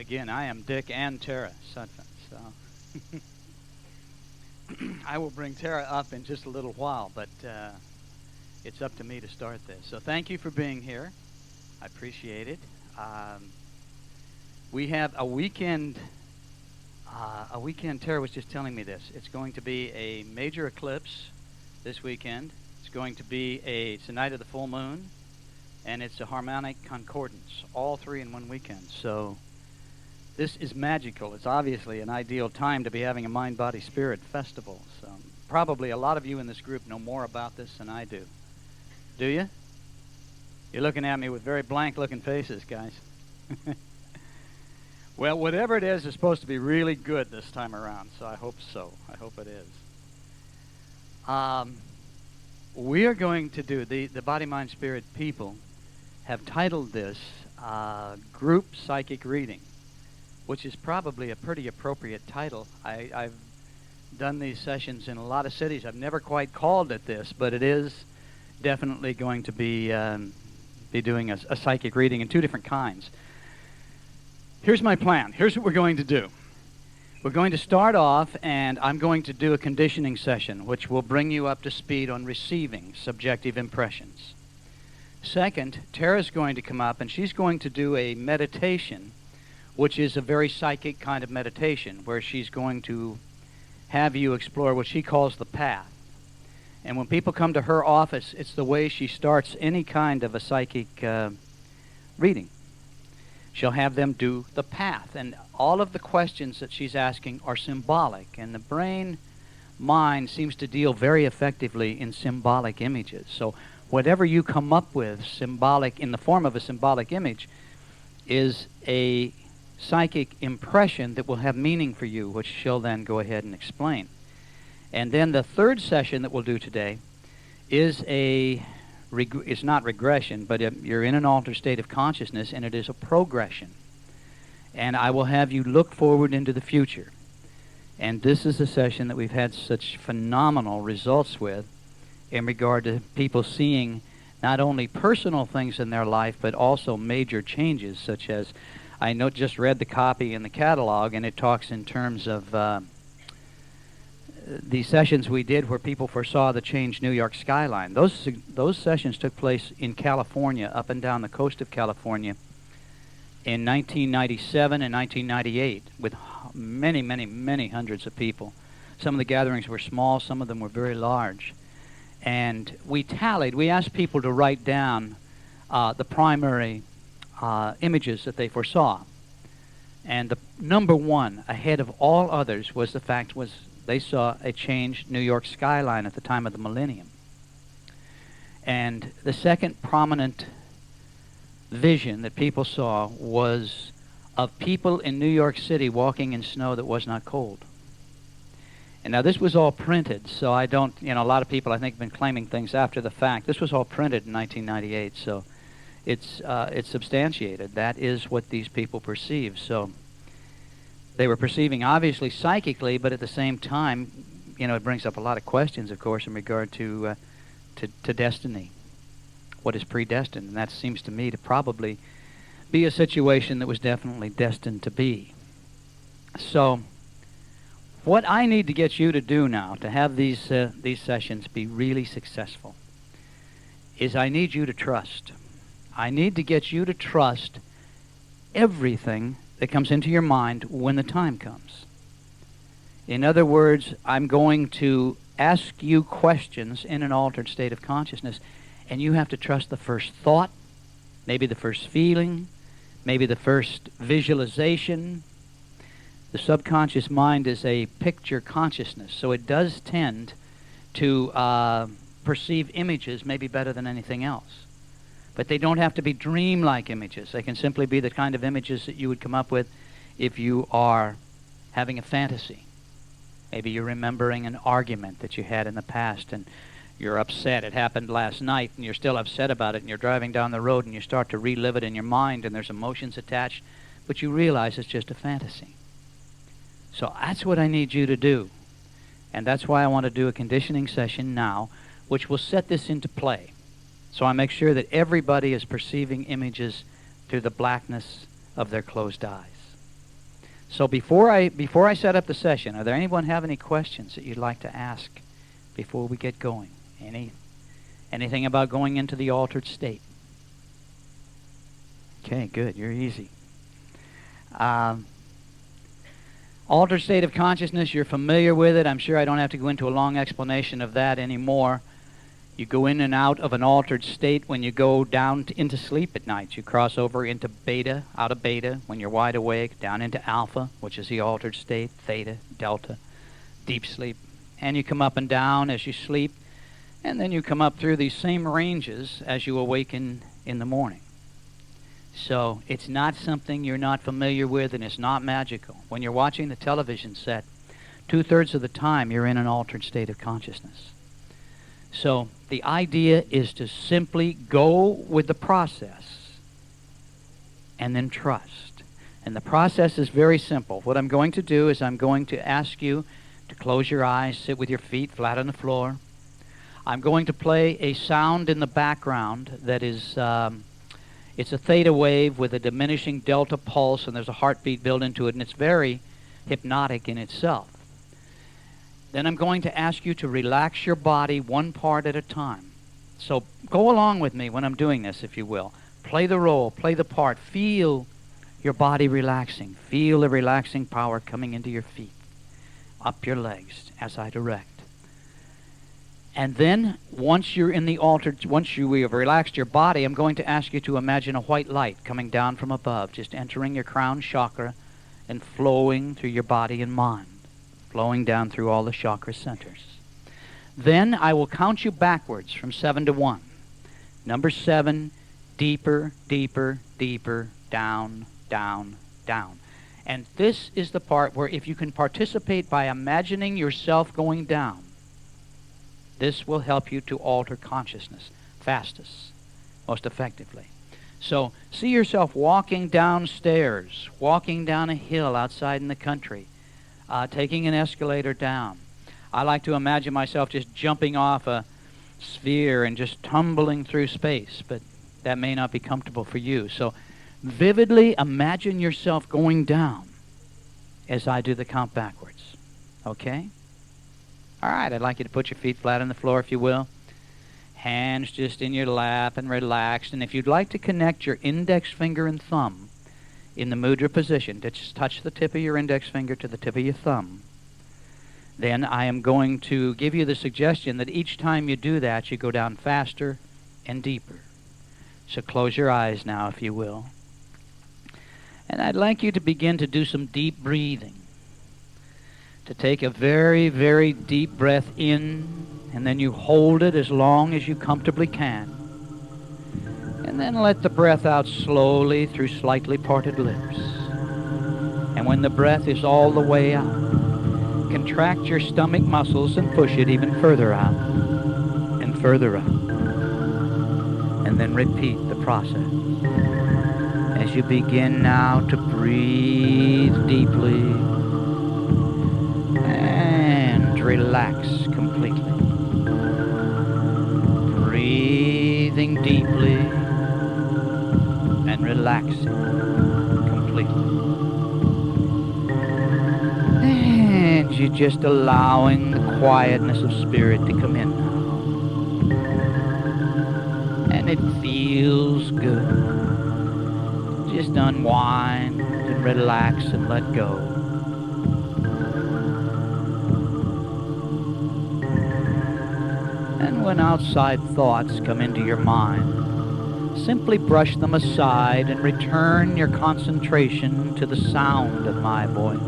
Again, I am Dick and Tara Sutphen, so I will bring Tara up in just a little while, but it's up to me to start this. So thank you for being here. I appreciate it. We have a weekend. Tara was just telling me this. It's going to be a major eclipse this weekend. It's going to be it's the night of the full moon, and it's a harmonic concordance, all three in one weekend. So this is magical. It's obviously an ideal time to be having a Mind, Body, Spirit festival. So probably a lot of you in this group know more about this than I do. Do you? You're looking at me with very blank-looking faces, guys. Well, whatever it is supposed to be really good this time around, so I hope so. I hope it is. We are going to do, the Body, Mind, Spirit people have titled this Group Psychic Reading, which is probably a pretty appropriate title. I've done these sessions in a lot of cities. I've never quite called it this, but it is definitely going to be doing a psychic reading in two different kinds. Here's my plan. Here's what we're going to do. We're going to start off, and I'm going to do a conditioning session, which will bring you up to speed on receiving subjective impressions. Second, Tara's going to come up, and she's going to do a meditation, which is a very psychic kind of meditation, where she's going to have you explore what she calls the path. And when people come to her office, it's the way she starts any kind of a psychic reading. She'll have them do the path, and all of the questions that she's asking are symbolic, and the brain-mind seems to deal very effectively in symbolic images. So whatever you come up with symbolic, in the form of a symbolic image, is a psychic impression that will have meaning for you, which she'll then go ahead and explain. And then the third session that we'll do today is it's not regression, but you're in an altered state of consciousness, and it is a progression. And I will have you look forward into the future. And this is a session that we've had such phenomenal results with in regard to people seeing not only personal things in their life, but also major changes, such as, I just read the copy in the catalog, and it talks in terms of the sessions we did where people foresaw the changed New York skyline. Those sessions took place in California, up and down the coast of California, in 1997 and 1998, with many, many, many hundreds of people. Some of the gatherings were small, some of them were very large. And we asked people to write down the primary images that they foresaw. And the number one, ahead of all others, was they saw a changed New York skyline at the time of the millennium. And the second prominent vision that people saw was of people in New York City walking in snow that was not cold. And now this was all printed, so I don't, a lot of people I think have been claiming things after the fact. This was all printed in 1998, so it's substantiated. That is what these people perceive. So they were perceiving obviously psychically, but at the same time, it brings up a lot of questions, of course, in regard to destiny. What is predestined? And that seems to me to probably be a situation that was definitely destined to be. So what I need to get you to do now to have these sessions be really successful is I need you to trust. I need to get you to trust everything that comes into your mind when the time comes. In other words, I'm going to ask you questions in an altered state of consciousness, and you have to trust the first thought, maybe the first feeling, maybe the first visualization. The subconscious mind is a picture consciousness, so it does tend to perceive images maybe better than anything else. But they don't have to be dream-like images. They can simply be the kind of images that you would come up with if you are having a fantasy. Maybe you're remembering an argument that you had in the past, and you're upset. It happened last night, and you're still upset about it, and you're driving down the road, and you start to relive it in your mind, and there's emotions attached, but you realize it's just a fantasy. So that's what I need you to do. And that's why I want to do a conditioning session now, which will set this into play. So I make sure that everybody is perceiving images through the blackness of their closed eyes. So before I set up the session, are there anyone have any questions that you'd like to ask before we get going? Anything about going into the altered state? Okay, good. You're easy. Altered state of consciousness, you're familiar with it. I'm sure I don't have to go into a long explanation of that anymore. You go in and out of an altered state when you go down into sleep at night. You cross over into beta, out of beta when you're wide awake, down into alpha, which is the altered state, theta, delta, deep sleep. And you come up and down as you sleep, and then you come up through these same ranges as you awaken in the morning. So it's not something you're not familiar with, and it's not magical. When you're watching the television set, 2/3 of the time you're in an altered state of consciousness. So the idea is to simply go with the process and then trust. And the process is very simple. What I'm going to do is I'm going to ask you to close your eyes, sit with your feet flat on the floor. I'm going to play a sound in the background that is, it's a theta wave with a diminishing delta pulse, and there's a heartbeat built into it, and it's very hypnotic in itself. Then I'm going to ask you to relax your body one part at a time. So go along with me when I'm doing this, if you will. Play the role, play the part. Feel your body relaxing. Feel the relaxing power coming into your feet, up your legs, as I direct. And then, once you have relaxed your body, I'm going to ask you to imagine a white light coming down from above, just entering your crown chakra and flowing through your body and mind, flowing down through all the chakra centers. Then I will count you backwards from 7 to 1. Number 7, deeper, deeper, deeper, down, down, down. And this is the part where if you can participate by imagining yourself going down, this will help you to alter consciousness fastest, most effectively. So see yourself walking downstairs, walking down a hill outside in the country, taking an escalator down. I like to imagine myself just jumping off a sphere and just tumbling through space, but that may not be comfortable for you. So vividly imagine yourself going down as I do the count backwards. Okay? All right, I'd like you to put your feet flat on the floor, if you will. Hands just in your lap and relaxed. And if you'd like to connect your index finger and thumb in the mudra position, to just touch the tip of your index finger to the tip of your thumb, then I am going to give you the suggestion that each time you do that, you go down faster and deeper. So close your eyes now, if you will. And I'd like you to begin to do some deep breathing. To take a very, very deep breath in, and then you hold it as long as you comfortably can. And then let the breath out slowly through slightly parted lips. And when the breath is all the way out, contract your stomach muscles and push it even further out and further out. And then repeat the process. As you begin now to breathe deeply and relax completely. Breathing deeply and relaxing completely. And you're just allowing the quietness of spirit to come in now. And it feels good. Just unwind and relax and let go. And when outside thoughts come into your mind, simply brush them aside and return your concentration to the sound of my voice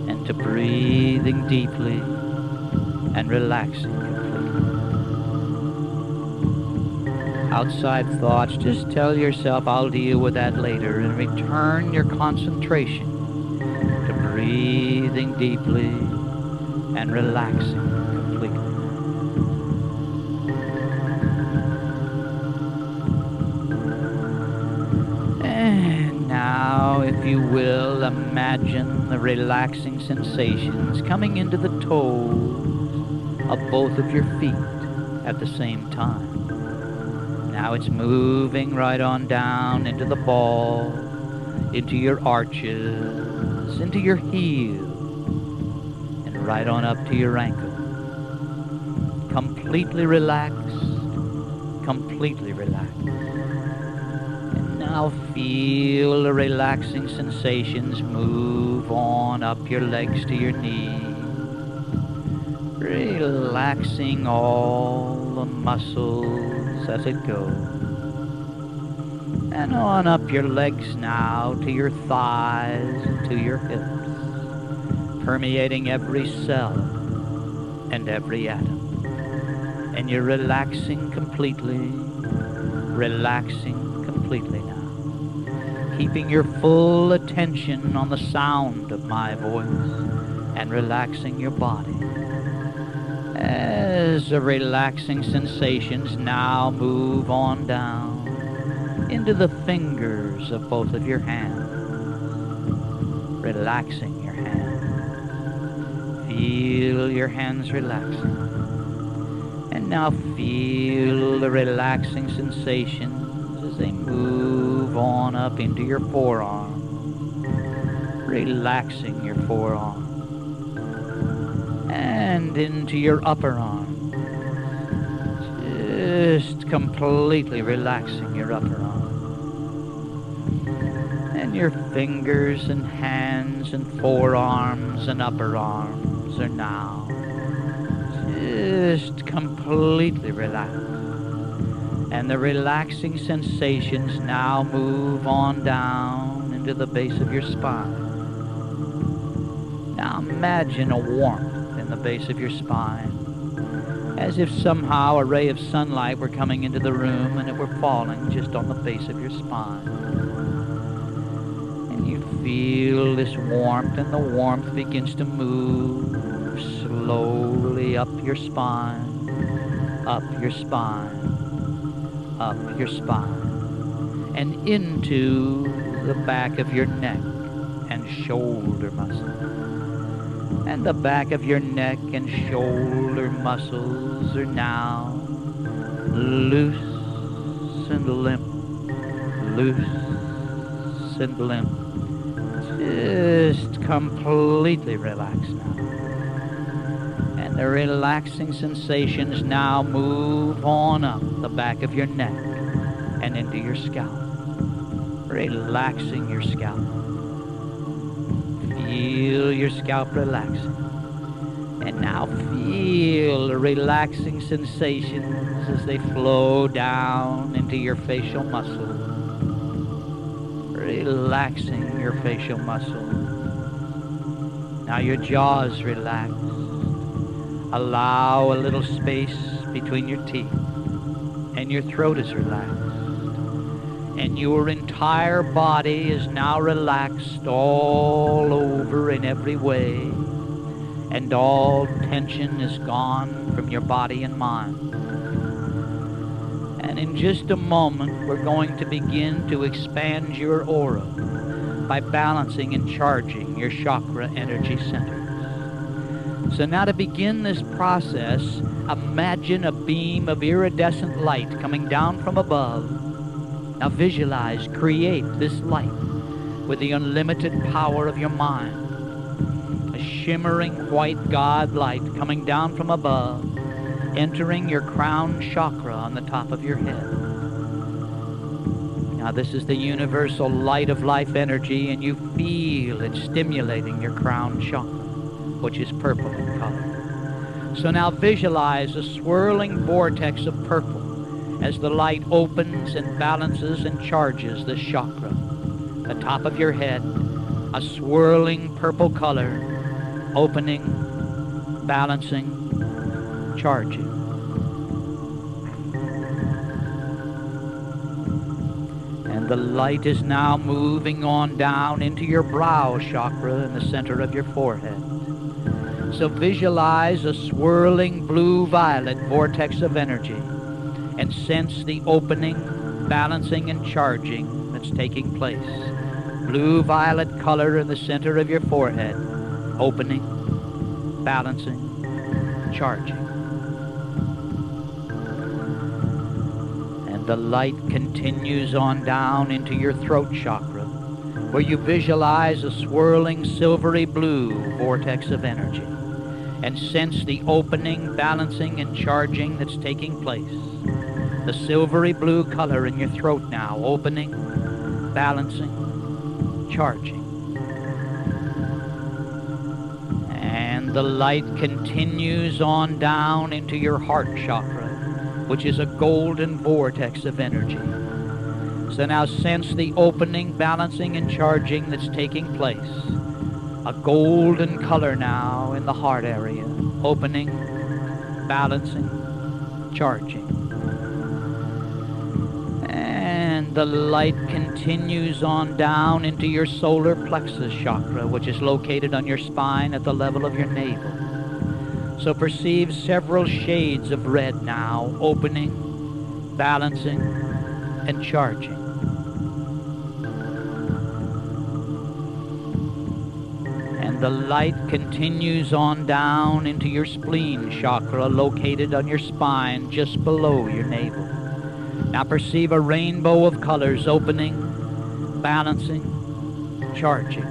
and to breathing deeply and relaxing completely. Outside thoughts, just tell yourself, I'll deal with that later, and return your concentration to breathing deeply and relaxing completely. And now, if you will, imagine the relaxing sensations coming into the toes of both of your feet at the same time. Now it's moving right on down into the ball, into your arches, into your heel, and right on up to your ankle. Completely relaxed, completely relaxed. And now feel the relaxing sensations move on up your legs to your knees, relaxing all the muscles as it goes. And on up your legs now to your thighs and to your hips, permeating every cell and every atom. And you're relaxing completely now. Keeping your full attention on the sound of my voice and relaxing your body. As the relaxing sensations now move on down into the fingers of both of your hands, relaxing your hands. Feel your hands relaxing. And now feel the relaxing sensations as they move on up into your forearm, relaxing your forearm, and into your upper arm, just completely relaxing your upper arm. And your fingers and hands and forearms and upper arms are now just completely relaxed. And the relaxing sensations now move on down into the base of your spine. Now imagine a warmth in the base of your spine, as if somehow a ray of sunlight were coming into the room and it were falling just on the base of your spine. And you feel this warmth, and the warmth begins to move slowly up your spine, up your spine, up your spine, and into the back of your neck and shoulder muscles. And the back of your neck and shoulder muscles are now loose and limp, loose and limp, just completely relaxed now. And the relaxing sensations now move on up the back of your neck and into your scalp, relaxing your scalp. Feel your scalp relaxing. And now feel the relaxing sensations as they flow down into your facial muscles, relaxing your facial muscles. Now your jaw's relaxed. Allow a little space between your teeth, and your throat is relaxed. And your entire body is now relaxed all over in every way, and all tension is gone from your body and mind. And in just a moment, we're going to begin to expand your aura by balancing and charging your chakra energy centers. So now to begin this process, imagine a beam of iridescent light coming down from above. Now visualize, create this light with the unlimited power of your mind. A shimmering white God light coming down from above, entering your crown chakra on the top of your head. Now this is the universal light of life energy, and you feel it stimulating your crown chakra, which is purple in color. So now visualize a swirling vortex of purple as the light opens and balances and charges this chakra. The top of your head, a swirling purple color, opening, balancing, charging. And the light is now moving on down into your brow chakra in the center of your forehead. So visualize a swirling blue-violet vortex of energy and sense the opening, balancing, and charging that's taking place. Blue-violet color in the center of your forehead, opening, balancing, charging. And the light continues on down into your throat chakra, where you visualize a swirling silvery blue vortex of energy and sense the opening, balancing, and charging that's taking place. The silvery blue color in your throat now, opening, balancing, charging. And the light continues on down into your heart chakra, which is a golden vortex of energy. So now sense the opening, balancing, and charging that's taking place. A golden color now in the heart area, opening, balancing, charging. And the light continues on down into your solar plexus chakra, which is located on your spine at the level of your navel. So perceive several shades of red now, opening, balancing, and charging. And the light continues on down into your spleen chakra, located on your spine just below your navel. Now perceive a rainbow of colors opening, balancing, charging.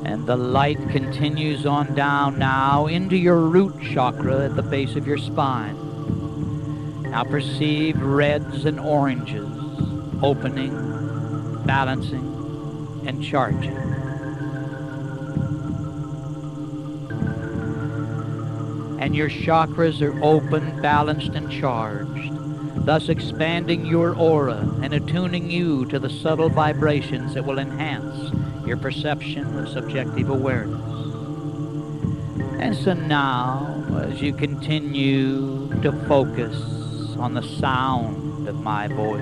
And the light continues on down now into your root chakra at the base of your spine. Now perceive reds and oranges opening, balancing, and charging. And your chakras are open, balanced, and charged, thus expanding your aura and attuning you to the subtle vibrations that will enhance your perception of subjective awareness. And so now, as you continue to focus on the sound of my voice,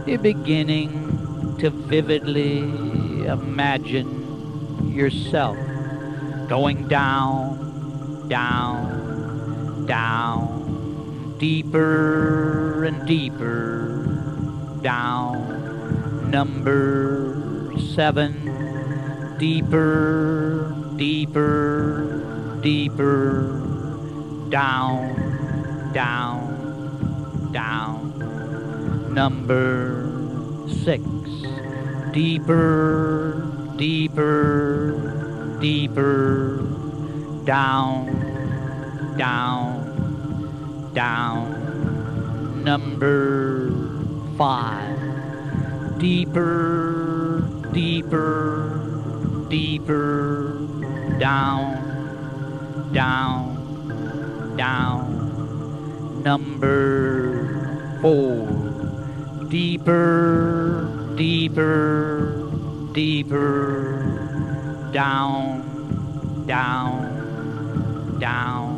you're beginning to vividly imagine yourself going down, down, down, deeper and deeper, down. Number 7, deeper, deeper, deeper, down, down, down. Number 6, deeper, deeper, deeper, down, down, down. Number 5, deeper, deeper, deeper, down, down, down. Number 4, deeper, deeper, deeper, down, down, down.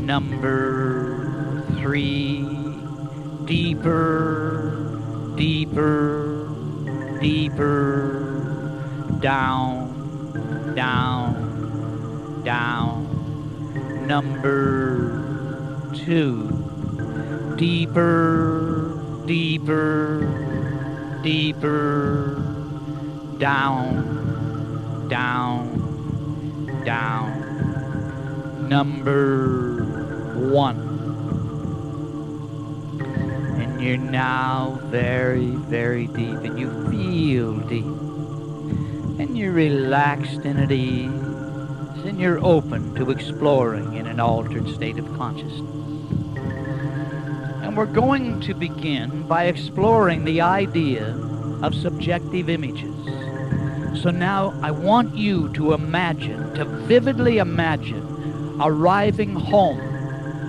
Number 3, deeper, deeper, deeper, down, down, down. Number 2, deeper, deeper, deeper, down, down, down. Number 1. And you're now very, very deep, and you feel deep, and you're relaxed and at ease, and you're open to exploring in an altered state of consciousness. And we're going to begin by exploring the idea of subjective images. So now I want you to imagine, to vividly imagine arriving home,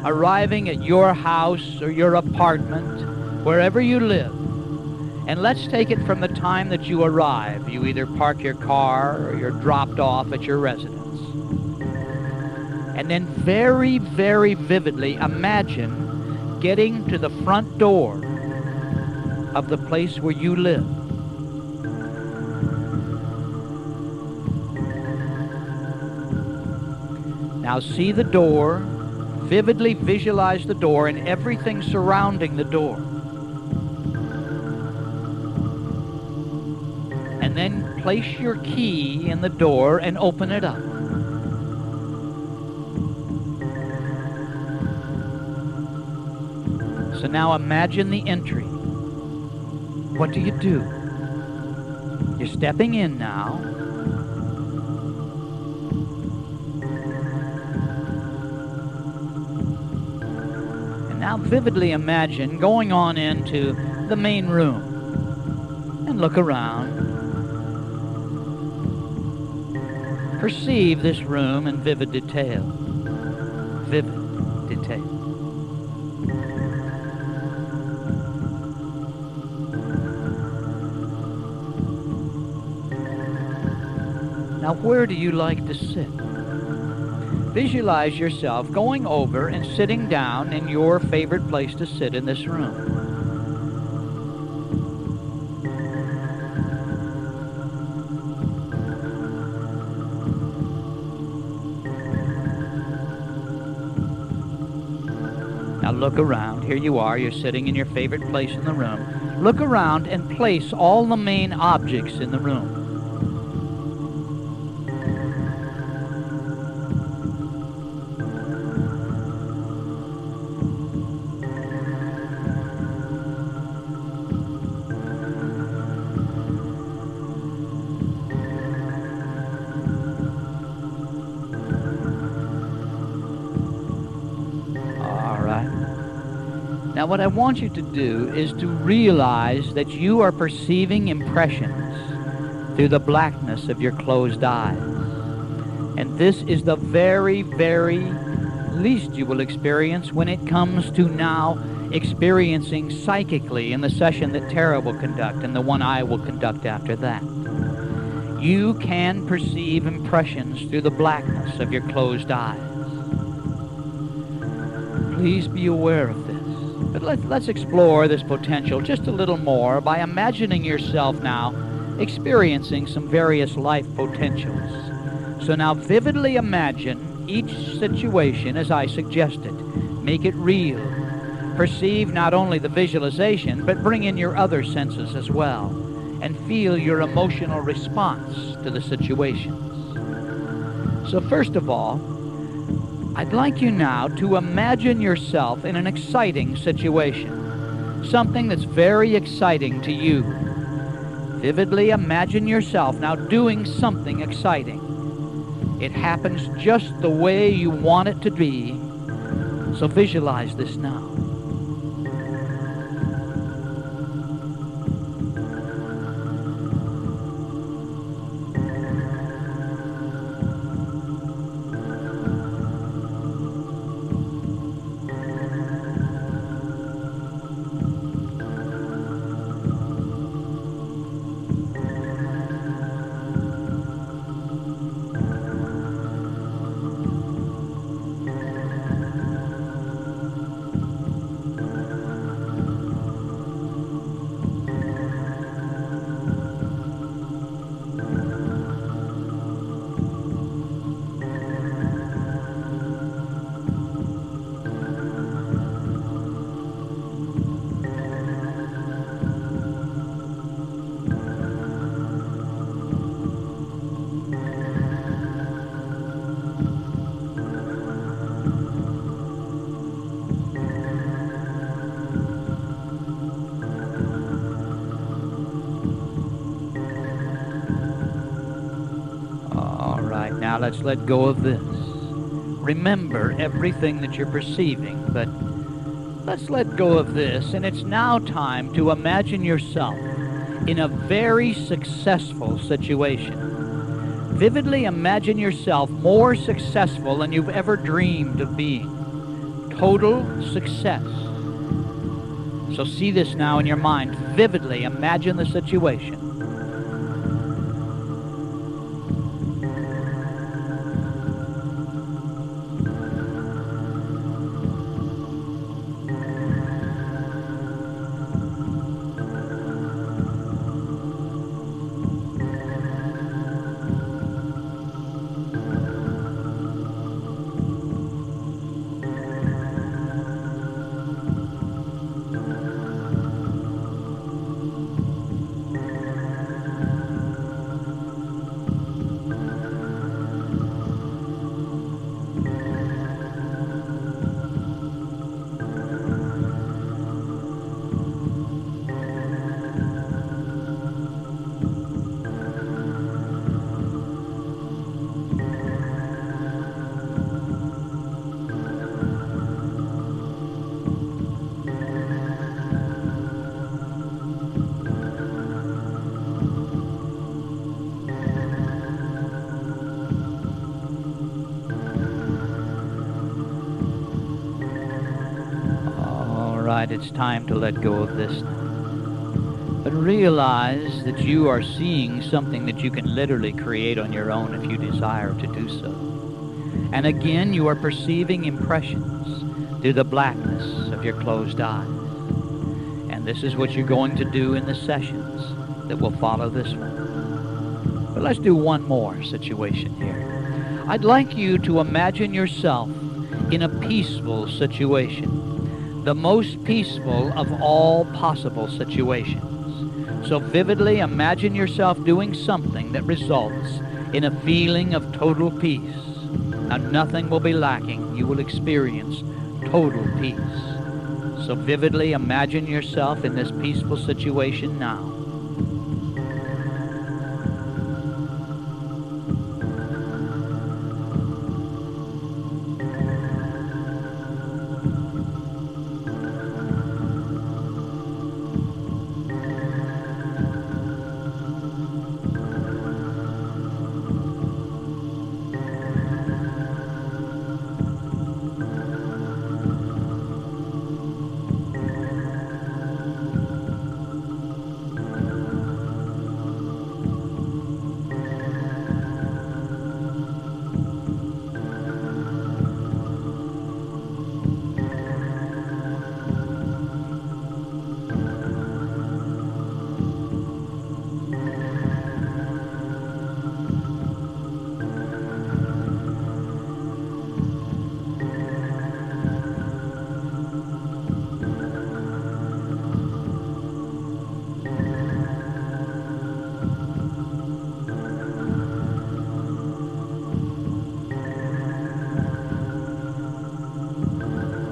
arriving at your house or your apartment, wherever you live. And let's take it from the time that you arrive. You either park your car or you're dropped off at your residence. And then very, very vividly imagine getting to the front door of the place where you live. Now see the door, vividly visualize the door and everything surrounding the door. And then place your key in the door and open it up. So now imagine the entry. What do? You're stepping in now. And now vividly imagine going on into the main room and look around. Perceive this room in vivid detail. Vivid detail. Now, where do you like to sit? Visualize yourself going over and sitting down in your favorite place to sit in this room. Now look around. Here you are. You're sitting in your favorite place in the room. Look around and place all the main objects in the room. Now what I want you to do is to realize that you are perceiving impressions through the blackness of your closed eyes. And this is the very, very least you will experience when it comes to now experiencing psychically in the session that Tara will conduct and the one I will conduct after that. You can perceive impressions through the blackness of your closed eyes. Please be aware of this. But let's explore this potential just a little more by imagining yourself now experiencing some various life potentials. So now vividly imagine each situation as I suggested. Make it real. Perceive not only the visualization, but bring in your other senses as well, and feel your emotional response to the situations. So first of all, I'd like you now to imagine yourself in an exciting situation, something that's very exciting to you. Vividly imagine yourself now doing something exciting. It happens just the way you want it to be, so visualize this now. Now let's let go of this. Remember everything that you're perceiving, but let's let go of this, and it's now time to imagine yourself in a very successful situation. Vividly imagine yourself more successful than you've ever dreamed of being. Total success. So see this now in your mind. Vividly imagine the situation. right, it's time to let go of this now. But realize that you are seeing something that you can literally create on your own if you desire to do so. And again, you are perceiving impressions through the blackness of your closed eyes. And this is what you're going to do in the sessions that will follow this one. But let's do one more situation here. I'd like you to imagine yourself in a peaceful situation, the most peaceful of all possible situations. So vividly imagine yourself doing something that results in a feeling of total peace. Now nothing will be lacking. You will experience total peace. So vividly imagine yourself in this peaceful situation now.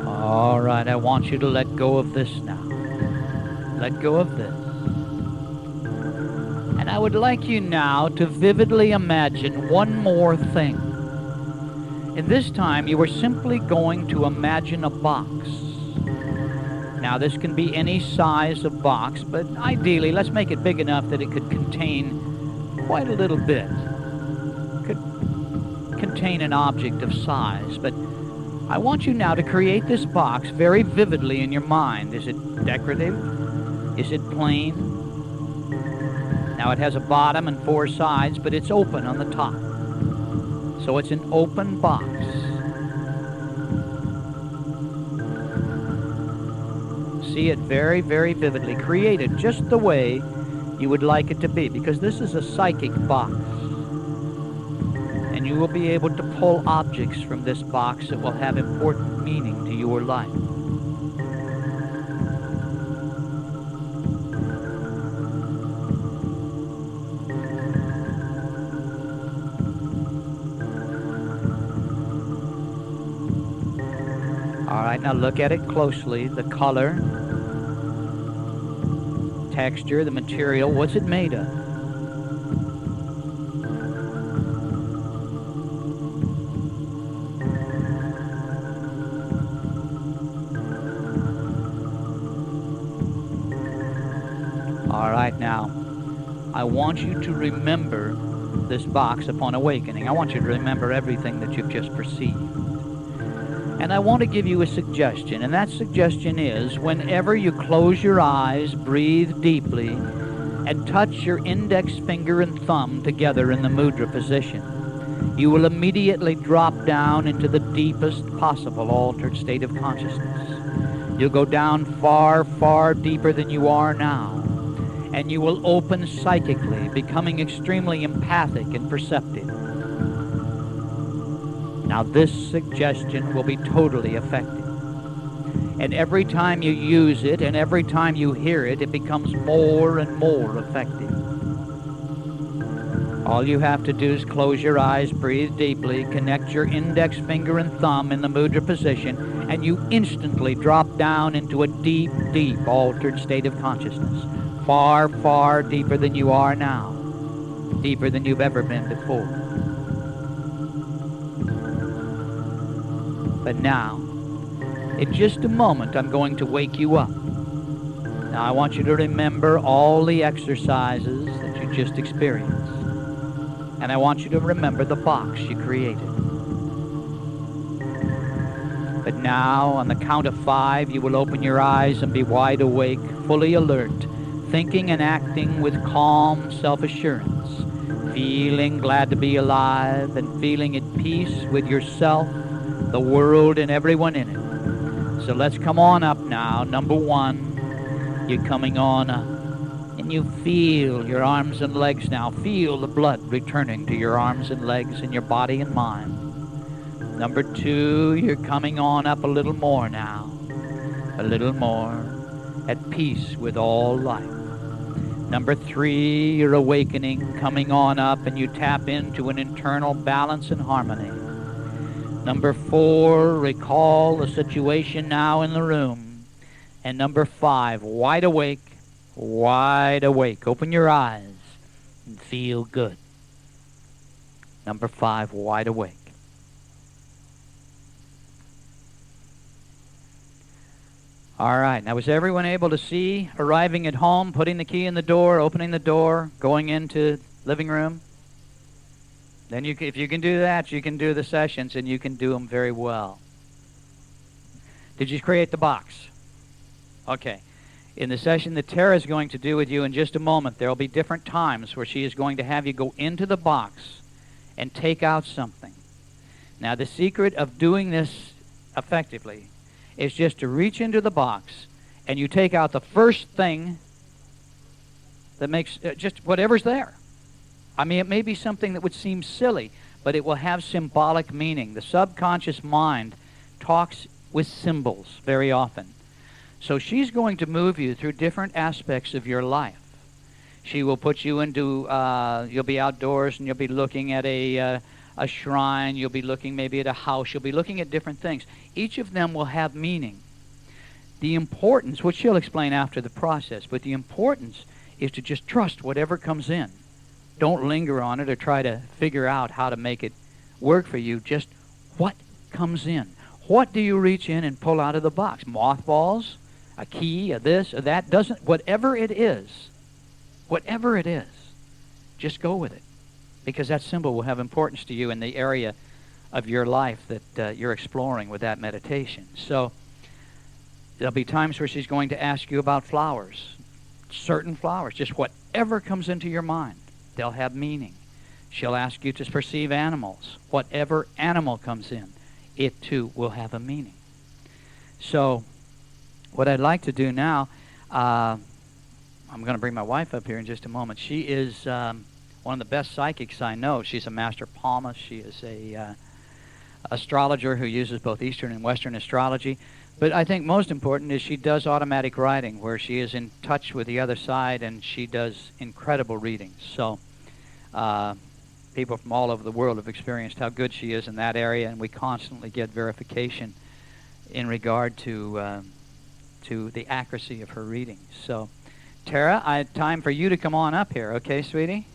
All right, I want you to let go of this now. Let go of this. And I would like you now to vividly imagine one more thing. And this time you are simply going to imagine a box. Now this can be any size of box, but ideally let's make it big enough that it could contain quite a little bit. Could contain an object of size, but I want you now to create this box very vividly in your mind. Is it decorative? Is it plain? Now it has a bottom and 4 sides, but it's open on the top. So it's an open box. See it very, very vividly. Create it just the way you would like it to be, because this is a psychic box. And you will be able to pull objects from this box that will have important meaning to your life. All right, now look at it closely. The color, texture, the material, what's it made of? All right, now, I want you to remember this box upon awakening. I want you to remember everything that you've just perceived. And I want to give you a suggestion, and that suggestion is whenever you close your eyes, breathe deeply, and touch your index finger and thumb together in the mudra position, you will immediately drop down into the deepest possible altered state of consciousness. You'll go down far, far deeper than you are now. And you will open psychically, becoming extremely empathic and perceptive. Now this suggestion will be totally effective. And every time you use it and every time you hear it, it becomes more and more effective. All you have to do is close your eyes, breathe deeply, connect your index finger and thumb in the mudra position, and you instantly drop down into a deep, deep altered state of consciousness. Far, far deeper than you are now. Deeper than you've ever been before. But now, in just a moment, I'm going to wake you up. Now, I want you to remember all the exercises that you just experienced. And I want you to remember the box you created. But now, on the count of 5, you will open your eyes and be wide awake, fully alert, thinking and acting with calm self-assurance, feeling glad to be alive and feeling at peace with yourself, the world, and everyone in it. So let's come on up now. Number 1, you're coming on up. And you feel your arms and legs now. Feel the blood returning to your arms and legs and your body and mind. Number 2, you're coming on up a little more now. A little more. At peace with all life. Number 3, you're awakening, coming on up, and you tap into an internal balance and harmony. Number 4, recall the situation now in the room. And number 5, wide awake. Wide awake. Open your eyes and feel good. Number 5, wide awake. All right. Now, was everyone able to see arriving at home, putting the key in the door, opening the door, going into living room? Then if you can do that, you can do the sessions, and you can do them very well. Did you create the box? Okay. In the session that Tara is going to do with you in just a moment, there will be different times where she is going to have you go into the box and take out something. Now, the secret of doing this effectively is just to reach into the box and you take out the first thing that makes just whatever's there. I mean, it may be something that would seem silly, but it will have symbolic meaning. The subconscious mind talks with symbols very often. So she's going to move you through different aspects of your life. She will put you into, you'll be outdoors and you'll be looking at a shrine, you'll be looking maybe at a house, you'll be looking at different things. Each of them will have meaning. The importance, which she'll explain after the process, but the importance is to just trust whatever comes in. Don't linger on it or try to figure out how to make it work for you. Just what comes in. What do you reach in and pull out of the box? Mothballs? A key, a this, or that, whatever it is, just go with it. Because that symbol will have importance to you in the area of your life that you're exploring with that meditation. So there'll be times where she's going to ask you about flowers, certain flowers, just whatever comes into your mind. They'll have meaning. She'll ask you to perceive animals. Whatever animal comes in, it too will have a meaning. So what I'd like to do now, I'm going to bring my wife up here in just a moment. She is one of the best psychics I know. She's a master palmist. She is a astrologer who uses both Eastern and Western astrology. But I think most important is she does automatic writing, where she is in touch with the other side, and she does incredible readings. So people from all over the world have experienced how good she is in that area, and we constantly get verification in regard to the accuracy of her readings. So, Tara, time for you to come on up here, okay, sweetie?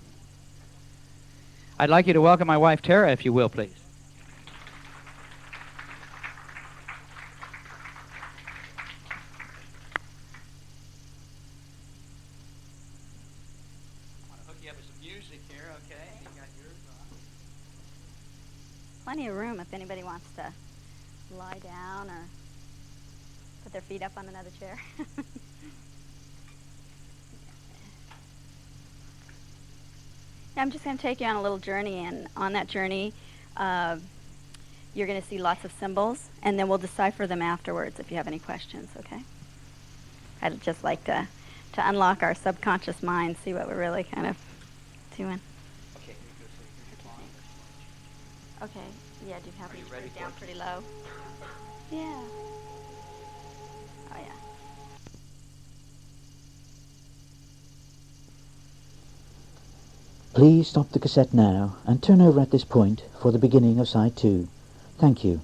I'd like you to welcome my wife, Tara, if you will, please. I want to hook you up with some music here, okay? You got yours on. Plenty of room if anybody wants to lie down or put their feet up on another chair. Now I'm just going to take you on a little journey, and on that journey you're going to see lots of symbols, and then we'll decipher them afterwards if you have any questions, okay? I'd just like to unlock our subconscious mind, see what we're really kind of doing. Okay, here you go. So Okay, yeah, do you have Are me you ready screwed for down it? pretty low? Yeah. Oh, yeah. Please stop the cassette now and turn over at this point for the beginning of side 2. Thank you.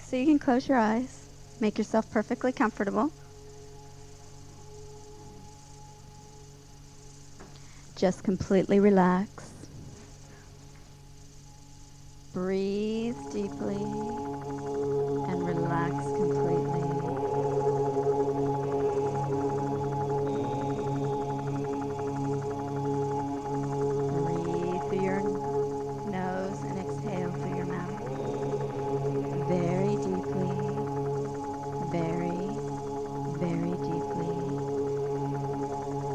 So you can close your eyes, make yourself perfectly comfortable. Just completely relax. Breathe deeply and relax completely. Breathe through your nose and exhale through your mouth. Very deeply, very, very deeply.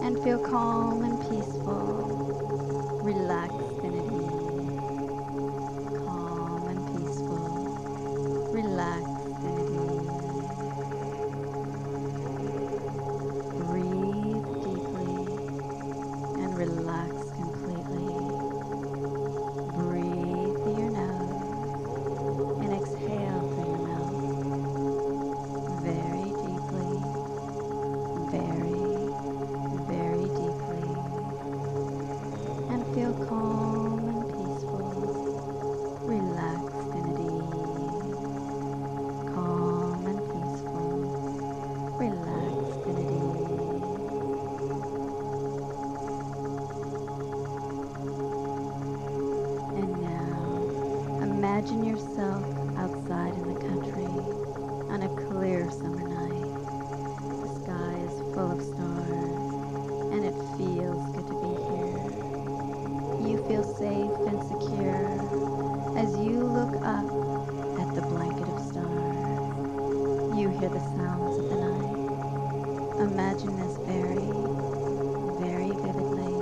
And feel calm and peaceful, relaxed and at ease. Calm and peaceful, relaxed and at ease. Breathe deeply and relax completely. Breathe through your nose and exhale through your mouth. Very deeply, very, very deeply. And feel calm and peaceful, relaxed and at ease. Calm and peaceful, relaxed and at ease. And now, imagine yourself outside in the country on a clear summer night. The sky is full of stars, and it feels good to be here. You feel safe and secure as you look up at the blanket of stars. You hear the sounds of the night. Imagine this very, very vividly.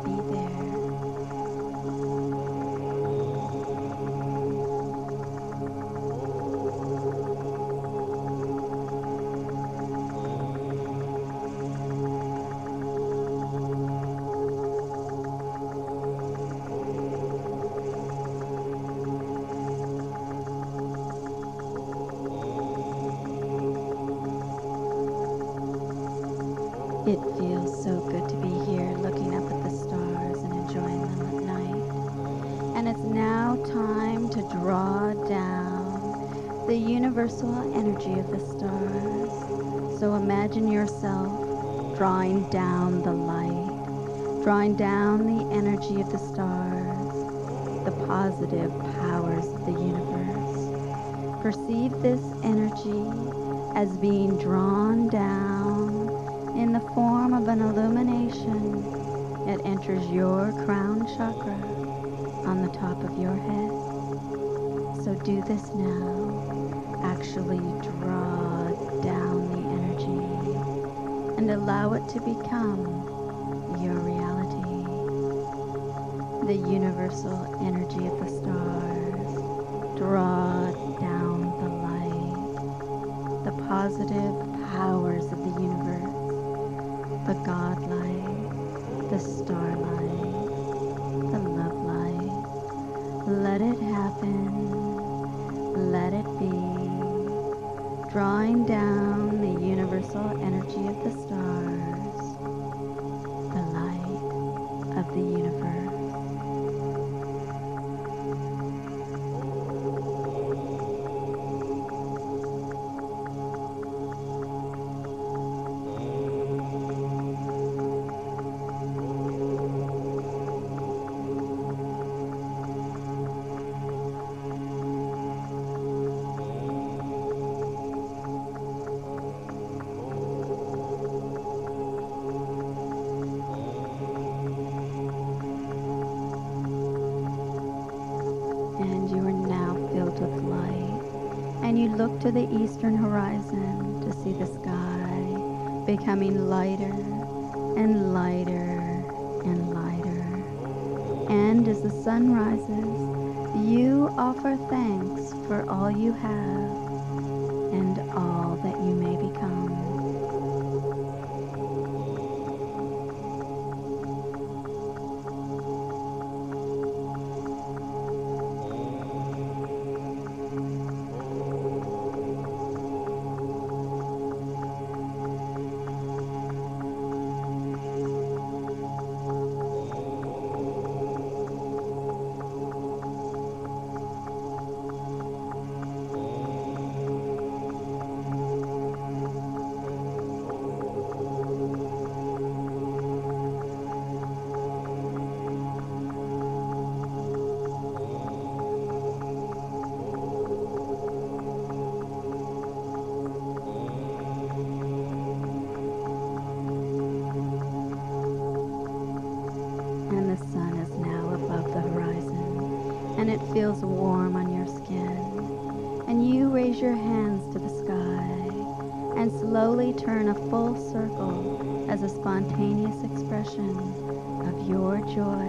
Be there. It feels so good to be here looking up at the stars and enjoying them at night. And it's now time to draw down the universal energy of the stars. So imagine yourself drawing down the light, drawing down the energy of the stars, the positive powers of the universe. Perceive this energy as being drawn down in the form of an illumination. It enters your crown chakra on the top of your head. So do this now. Actually draw down the energy and allow it to become your reality. The universal energy of the stars. Draw down the light, the positive powers of the universe. The God light, the star light, the love light. Let it happen, let it be, drawing down the universal energy of the stars, the light of the universe. And you are now filled with light. And you look to the eastern horizon to see the sky becoming lighter and lighter and lighter. And as the sun rises, you offer thanks for all you have and all that you may become. feels warm on your skin, and you raise your hands to the sky and slowly turn a full circle as a spontaneous expression of your joy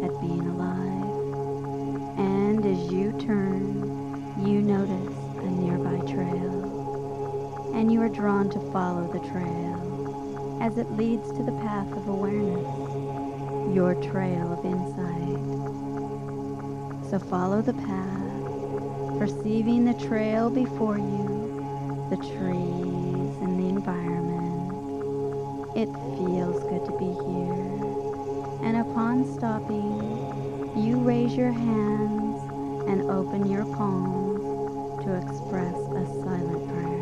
at being alive. And as you turn, you notice a nearby trail, and you are drawn to follow the trail as it leads to the path of awareness, your trail of insight. So follow the path, perceiving the trail before you, the trees and the environment. It feels good to be here. And upon stopping, you raise your hands and open your palms to express a silent prayer.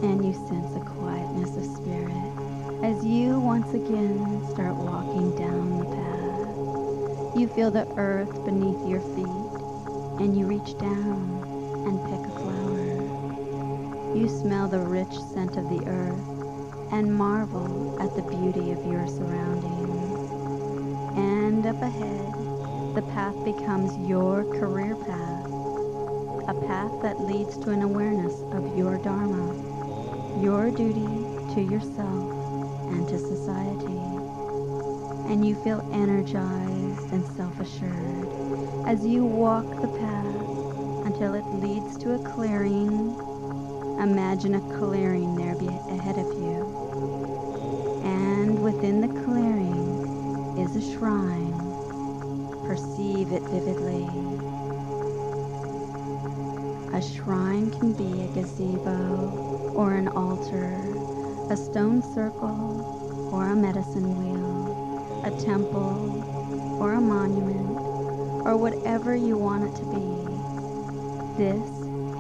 And you sense a quietness of spirit as you once again start walking down the path. You feel the earth beneath your feet, and you reach down and pick a flower. You smell the rich scent of the earth and marvel at the beauty of your surroundings. And up ahead, the path becomes your career path, a path that leads to an awareness of your dharma, your duty to yourself and to society. And you feel energized and self-assured as you walk the path until it leads to a clearing. Imagine a clearing there ahead of you. And within the clearing is a shrine. Perceive it vividly. A shrine can be a gazebo or an altar, a stone circle or a medicine wheel, a temple or a monument, or whatever you want it to be. This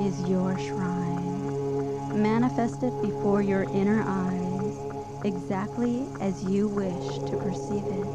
is your shrine. Manifest it before your inner eyes, exactly as you wish to perceive it.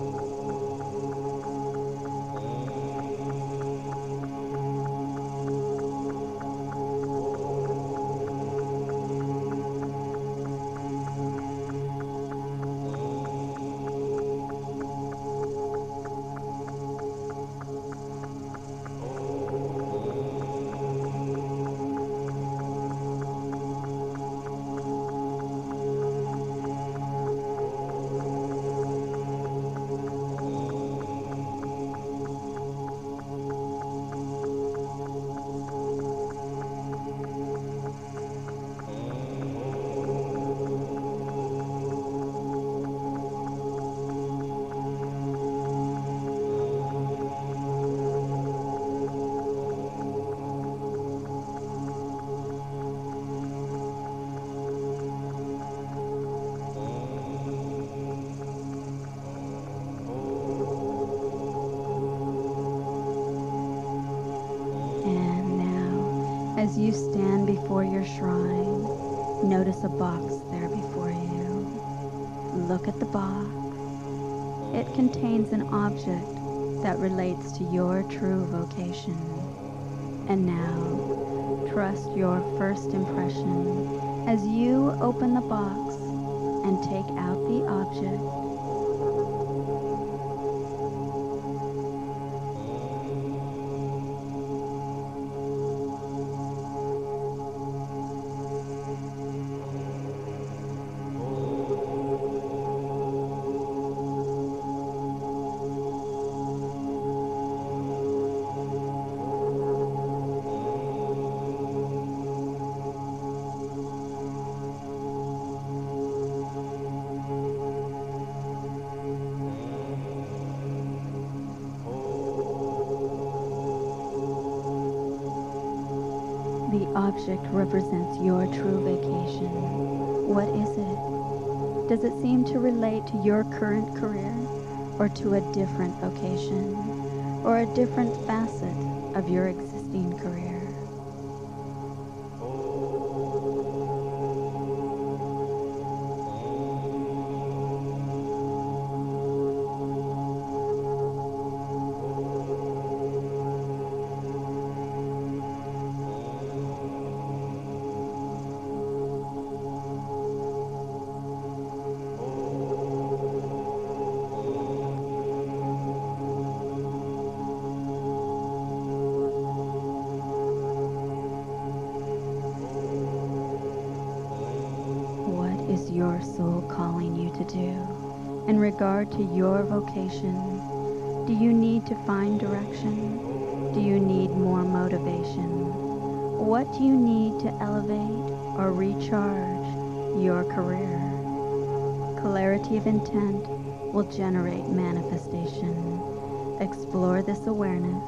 As you stand before your shrine, notice a box there before you. Look at the box. It contains an object that relates to your true vocation. And now, trust your first impression as you open the box and take out the object. The object represents your true vacation. What is it? Does it seem to relate to your current career? or to a different vocation or a different facet of your existing career. Is your soul calling you to do in regard to your vocation? Do you need to find direction? Do you need more motivation? What do you need to elevate or recharge your career? Clarity of intent will generate manifestation. Explore this awareness.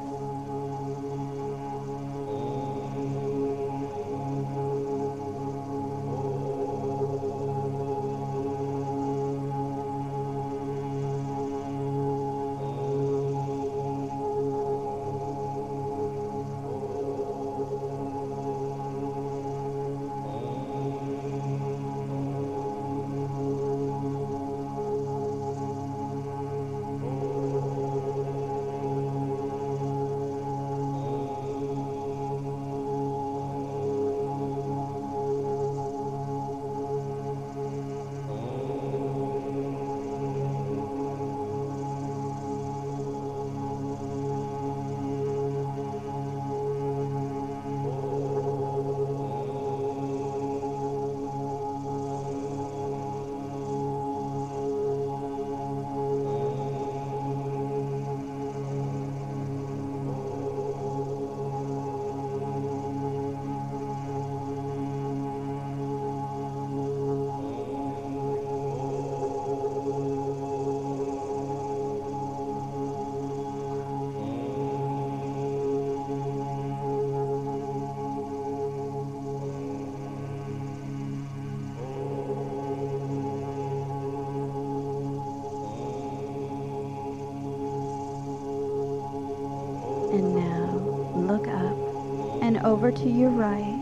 And now, look up, and over to your right,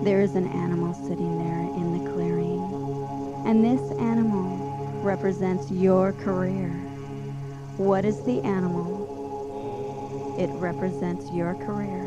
there is an animal sitting there in the clearing. And this animal represents your career. What is the animal? It represents your career.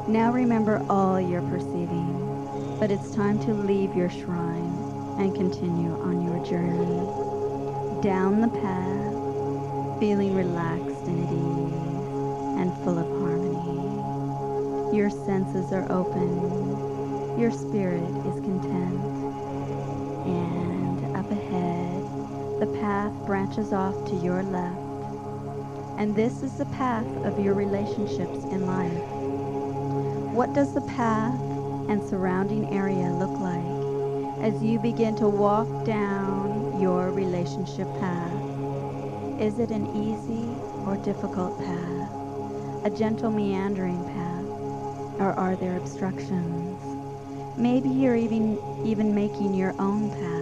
Now remember all you're perceiving, but it's time to leave your shrine and continue on your journey down the path, feeling relaxed and at ease and full of harmony. Your senses are open, your spirit is content, and up ahead, the path branches off to your left, and this is the path of your relationships in life. What does the path and surrounding area look like as you begin to walk down your relationship path? Is it an easy or difficult path? A gentle meandering path? Or are there obstructions? Maybe you're even making your own path.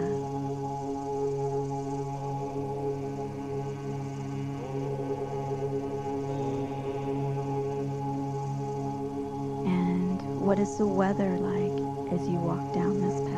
What is the weather like as you walk down this path?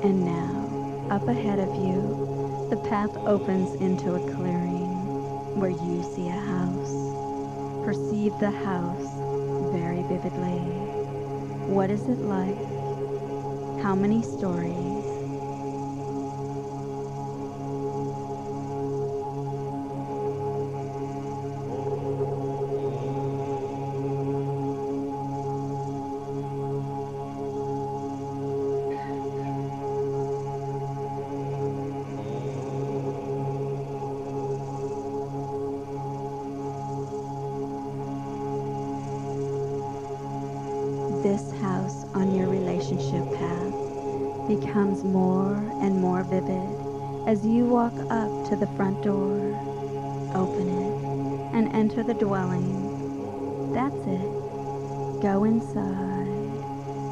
And now, up ahead of you, the path opens into a clearing where you see a house. Perceive the house very vividly. What is it like? How many stories? This house on your relationship path becomes more and more vivid as you walk up to the front door, open it, and enter the dwelling. That's it. Go inside.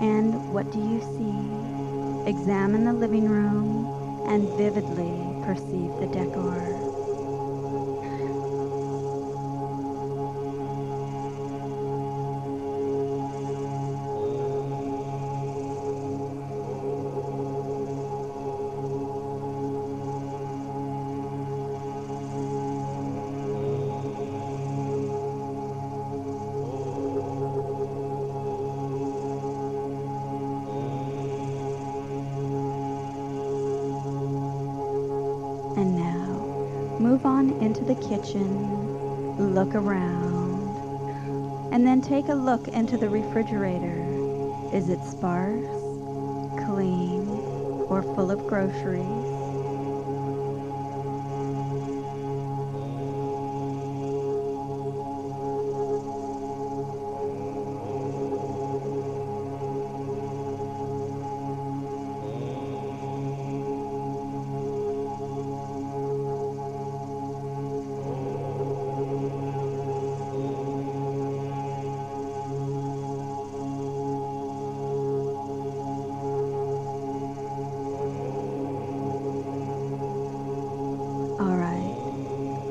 And what do you see? Examine the living room and vividly perceive the decor. And now, move on into the kitchen, look around, and then take a look into the refrigerator. Is it sparse, clean, or full of groceries?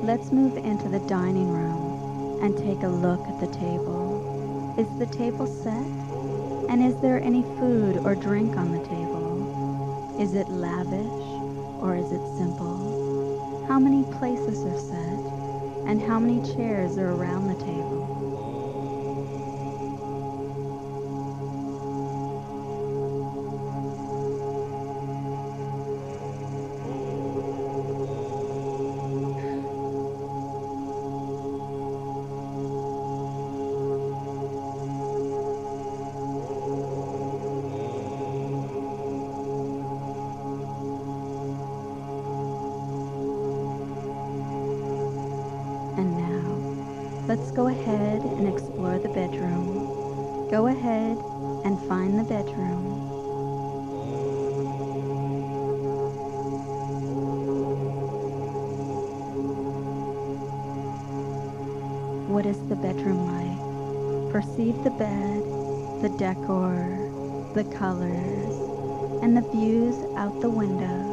Let's move into the dining room and take a look at the table. Is the table set? And is there any food or drink on the table? Is it lavish or is it simple? How many places are set? And how many chairs are around the table? And now, let's go ahead and explore the bedroom. Go ahead and find the bedroom. What is the bedroom like? Perceive the bed, the decor, the colors, and the views out the windows.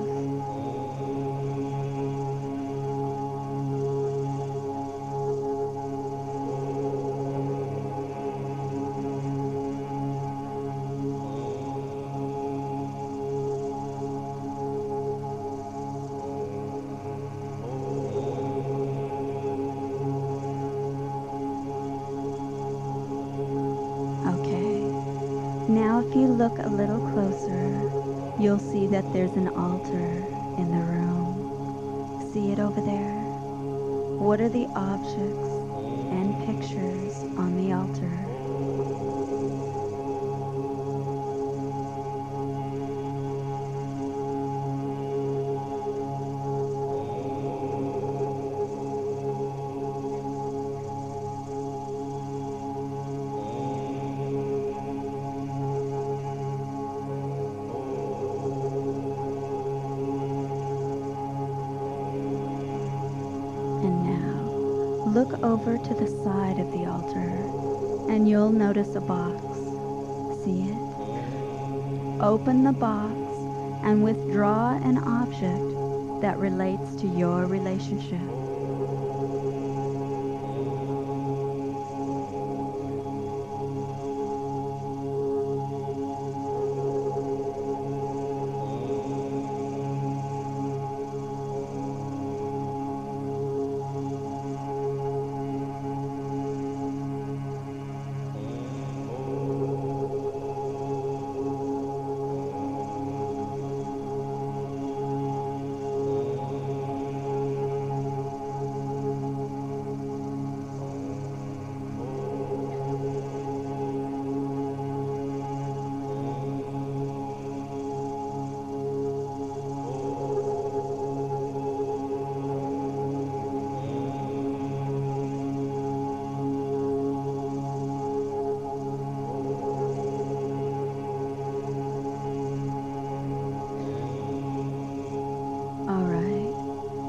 Now if you look a little closer, you'll see that there's an altar in the room. See it over there? What are the objects and pictures on the altar? Look over to the side of the altar and you'll notice a box. See it? Open the box and withdraw an object that relates to your relationship.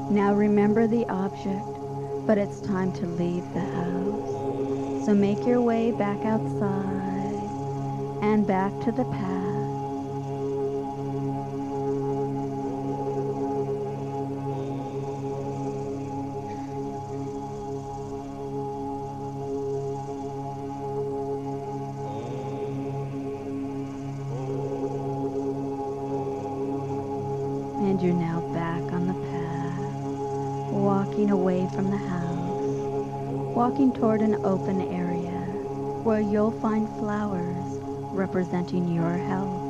Now remember the object, but it's time to leave the house. So make your way back outside and back to the path. And you're now back on the path, walking away from the house, walking toward an open area where you'll find flowers representing your health.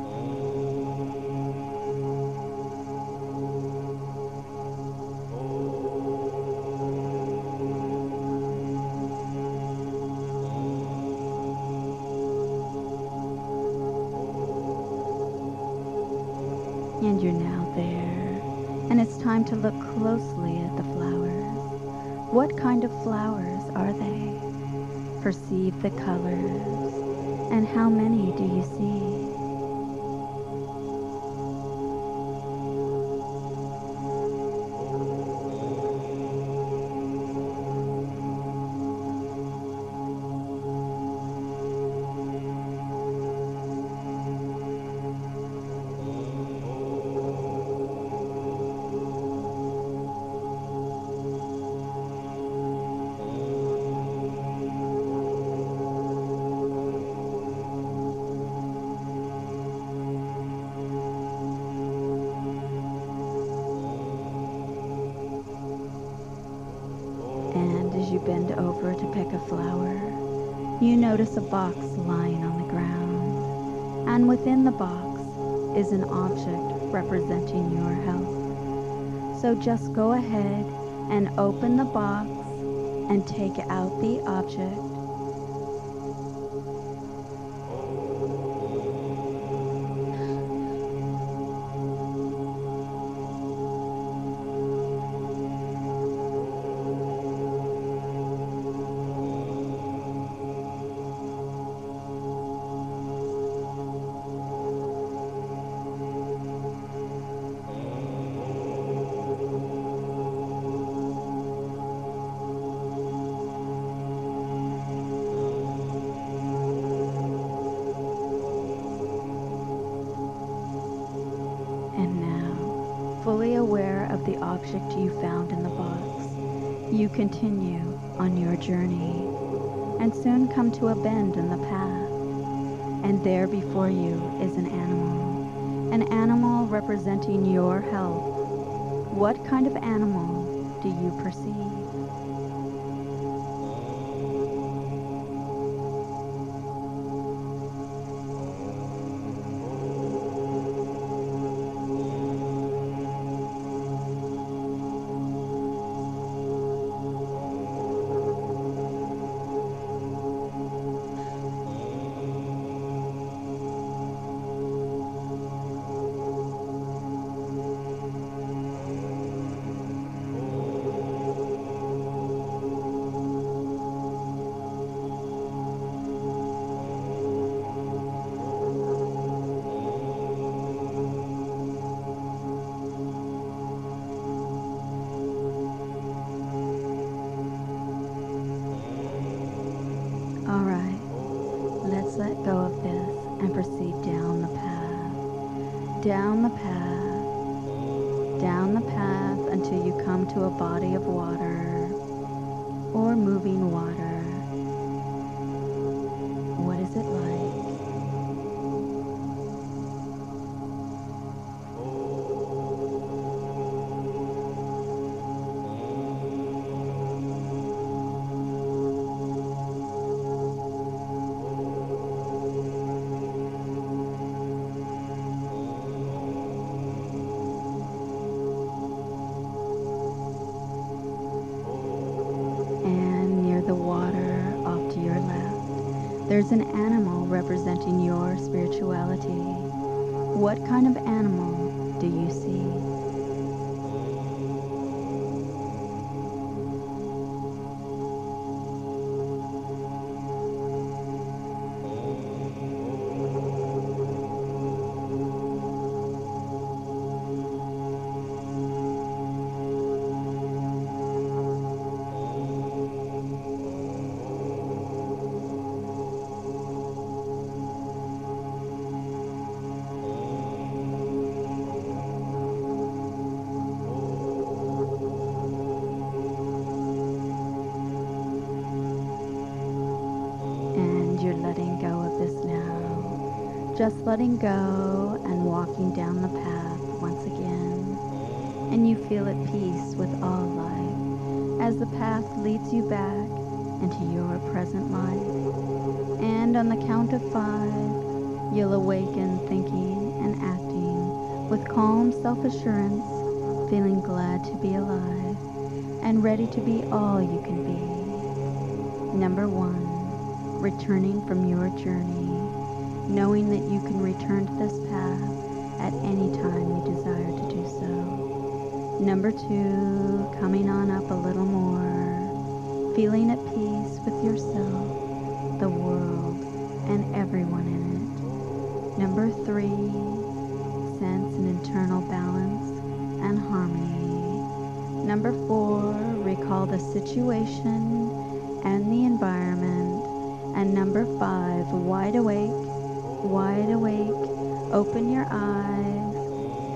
And you're now there, and it's time to look closely at the flowers. What kind of flowers are they? Perceive the colors, and how many do you see? And as you bend over to pick a flower, you notice a box lying on the ground. And within the box is an object representing your health. So just go ahead and open the box and take out the object. And now, fully aware of the object you found in the box, you continue on your journey and soon come to a bend in the path. And there before you is an animal representing your health. What kind of animal do you perceive? All right, let's let go of this and proceed down the path, down the path, down the path until you come to a body of water or moving water. What is it like? And near the water off to your left, there's an animal representing your spirituality. What kind of animal do you see? just letting go and walking down the path once again, and you feel at peace with all life as the path leads you back into your present life. And on the count of 5, you'll awaken thinking and acting with calm self-assurance, feeling glad to be alive and ready to be all you can be. Number 1, returning from your journey, knowing that you can return to this path at any time you desire to do so. Number 2, coming on up a little more, feeling at peace with yourself, the world, and everyone in it. Number 3, sense an internal balance and harmony. Number 4, recall the situation and the environment. And number 5, wide awake, open your eyes,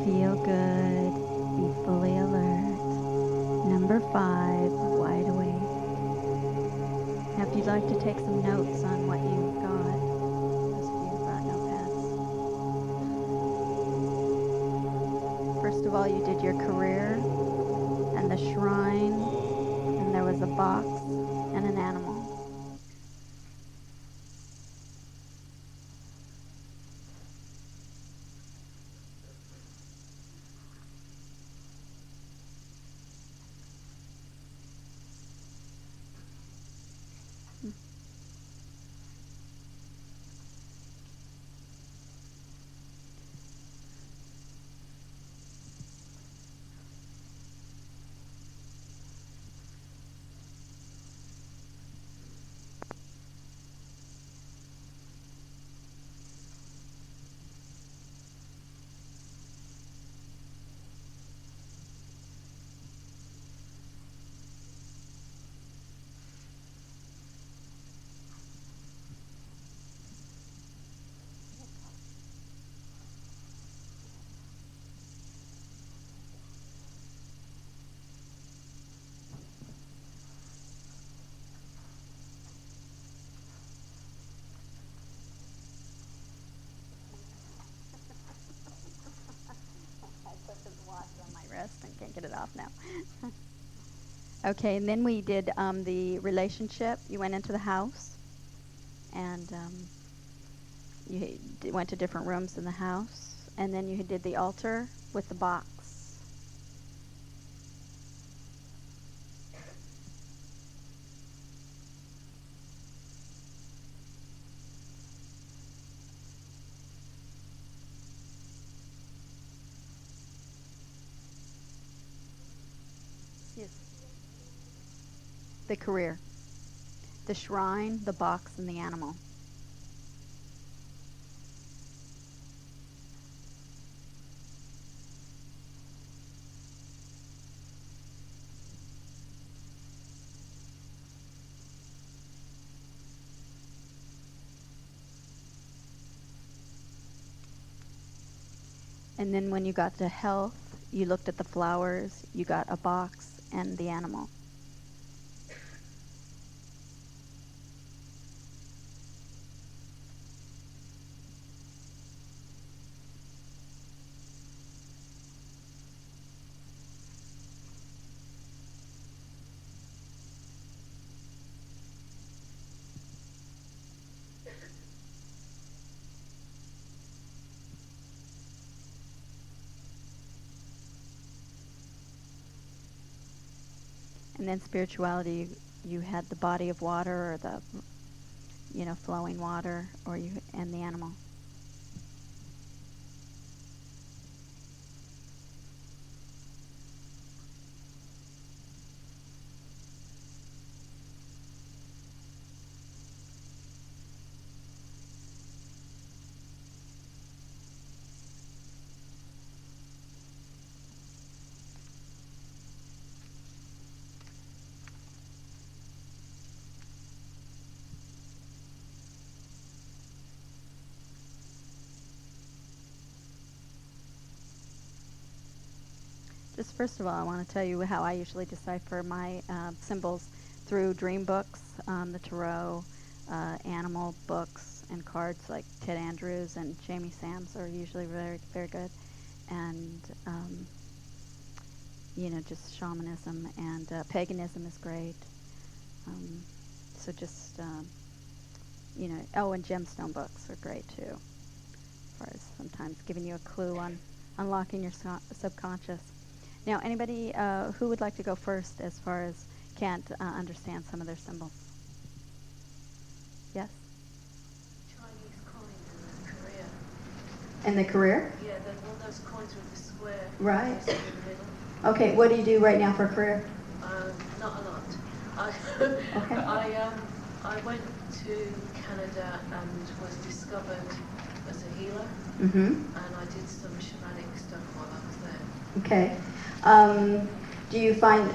feel good, be fully alert. Number 5, wide awake. Now if you'd like to take some notes on what you got, those of you who brought notepads. First of all, you did your career and the shrine, and there was a box and an animal. And can't get it off now. Okay, and then we did the relationship. You went into the house, and you went to different rooms in the house, and then you did the altar with the box. Yes. The career, the shrine, the box, and the animal. And then when you got to health, you looked at the flowers, you got a box and the animal. And then spirituality, you had the body of water or the, flowing water, or and the animal. Just first of all, I want to tell you how I usually decipher my symbols through dream books, the tarot, animal books, and cards like Ted Andrews and Jamie Sams are usually very, very good. And, just shamanism and paganism is great. So just, and gemstone books are great too, as far as sometimes giving you a clue on unlocking your subconscious. Now, anybody who would like to go first as far as can't understand some of their symbols? Yes? Chinese coins in the career. In the career? Yeah, all those coins with the square. Right. in the middle. Okay, what do you do right now for a career? Not a lot. Okay. I went to Canada and was discovered as a healer, Mm-hmm. and I did some shamanic stuff while I was there. Okay. Do you find,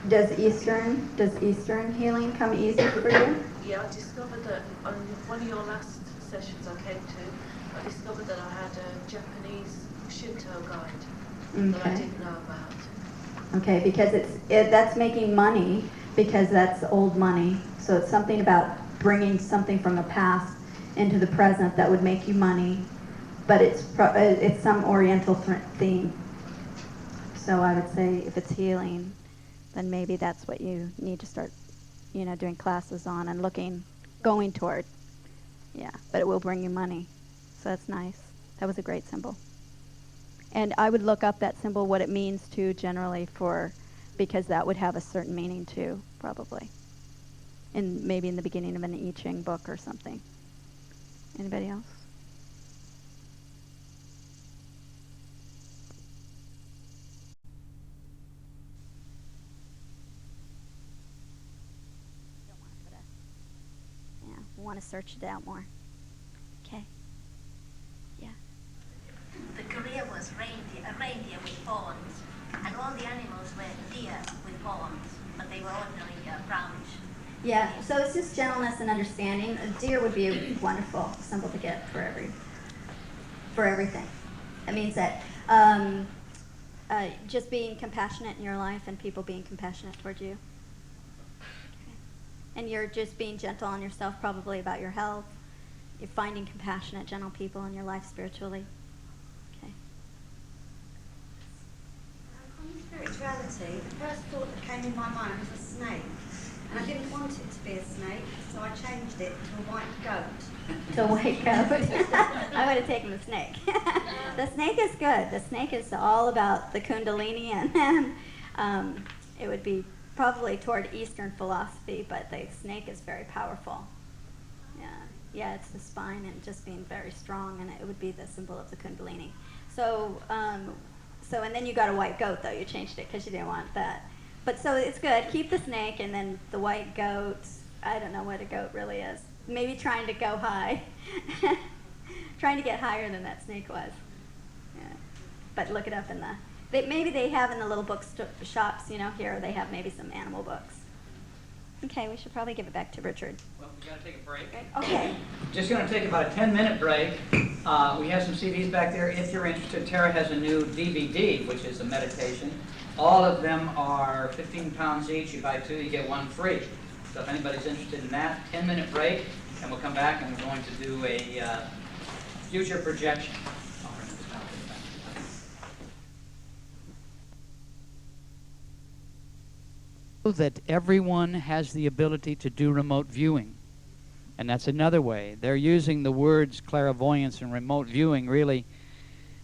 does Eastern healing come easy for you? Yeah, I discovered that on one of your last sessions I came to, I discovered that I had a Japanese Shinto guide that I Okay. didn't know about. Okay, because that's making money, because that's old money. So it's something about bringing something from the past into the present that would make you money, but it's some Oriental theme. So I would say if it's healing, then maybe that's what you need to start, doing classes on and going toward. Yeah, but it will bring you money. So that's nice. That was a great symbol. And I would look up that symbol, what it means to generally because that would have a certain meaning too, probably. Maybe in the beginning of an I Ching book or something. Anybody else? We want to search it out more. Okay. Yeah. The career was a reindeer with horns, and all the animals were deer with horns, but they were ordinary brownish. Yeah, so it's just gentleness and understanding. A deer would be a wonderful symbol to get for everything. It means that just being compassionate in your life and people being compassionate towards you. Okay. And you're just being gentle on yourself, probably about your health. You're finding compassionate, gentle people in your life spiritually. Okay. On spirituality, the first thought that came in my mind was a snake. And I didn't want it to be a snake, so I changed it to a white goat. To a white goat. I would have taken the snake. The snake is good. The snake is all about the Kundalini, and it would be probably toward Eastern philosophy, but the snake is very powerful. Yeah, it's the spine and just being very strong, and it would be the symbol of the Kundalini. So and then you got a white goat, though. You changed it because you didn't want that. But so it's good. Keep the snake, and then the white goat. I don't know what a goat really is. Maybe trying to go high. Trying to get higher than that snake was. Yeah. But look it up in maybe they have in the little shops, here they have maybe some animal books. Okay, we should probably give it back to Richard. Well, we got to take a break. Okay. Just going to take about a 10-minute break. We have some CDs back there. If you're interested, Tara has a new DVD, which is a meditation. All of them are 15 pounds each. You buy two, you get one free. So if anybody's interested in that, 10-minute break, and we'll come back and we're going to do a future projection. That everyone has the ability to do remote viewing. And that's another way. They're using the words clairvoyance and remote viewing really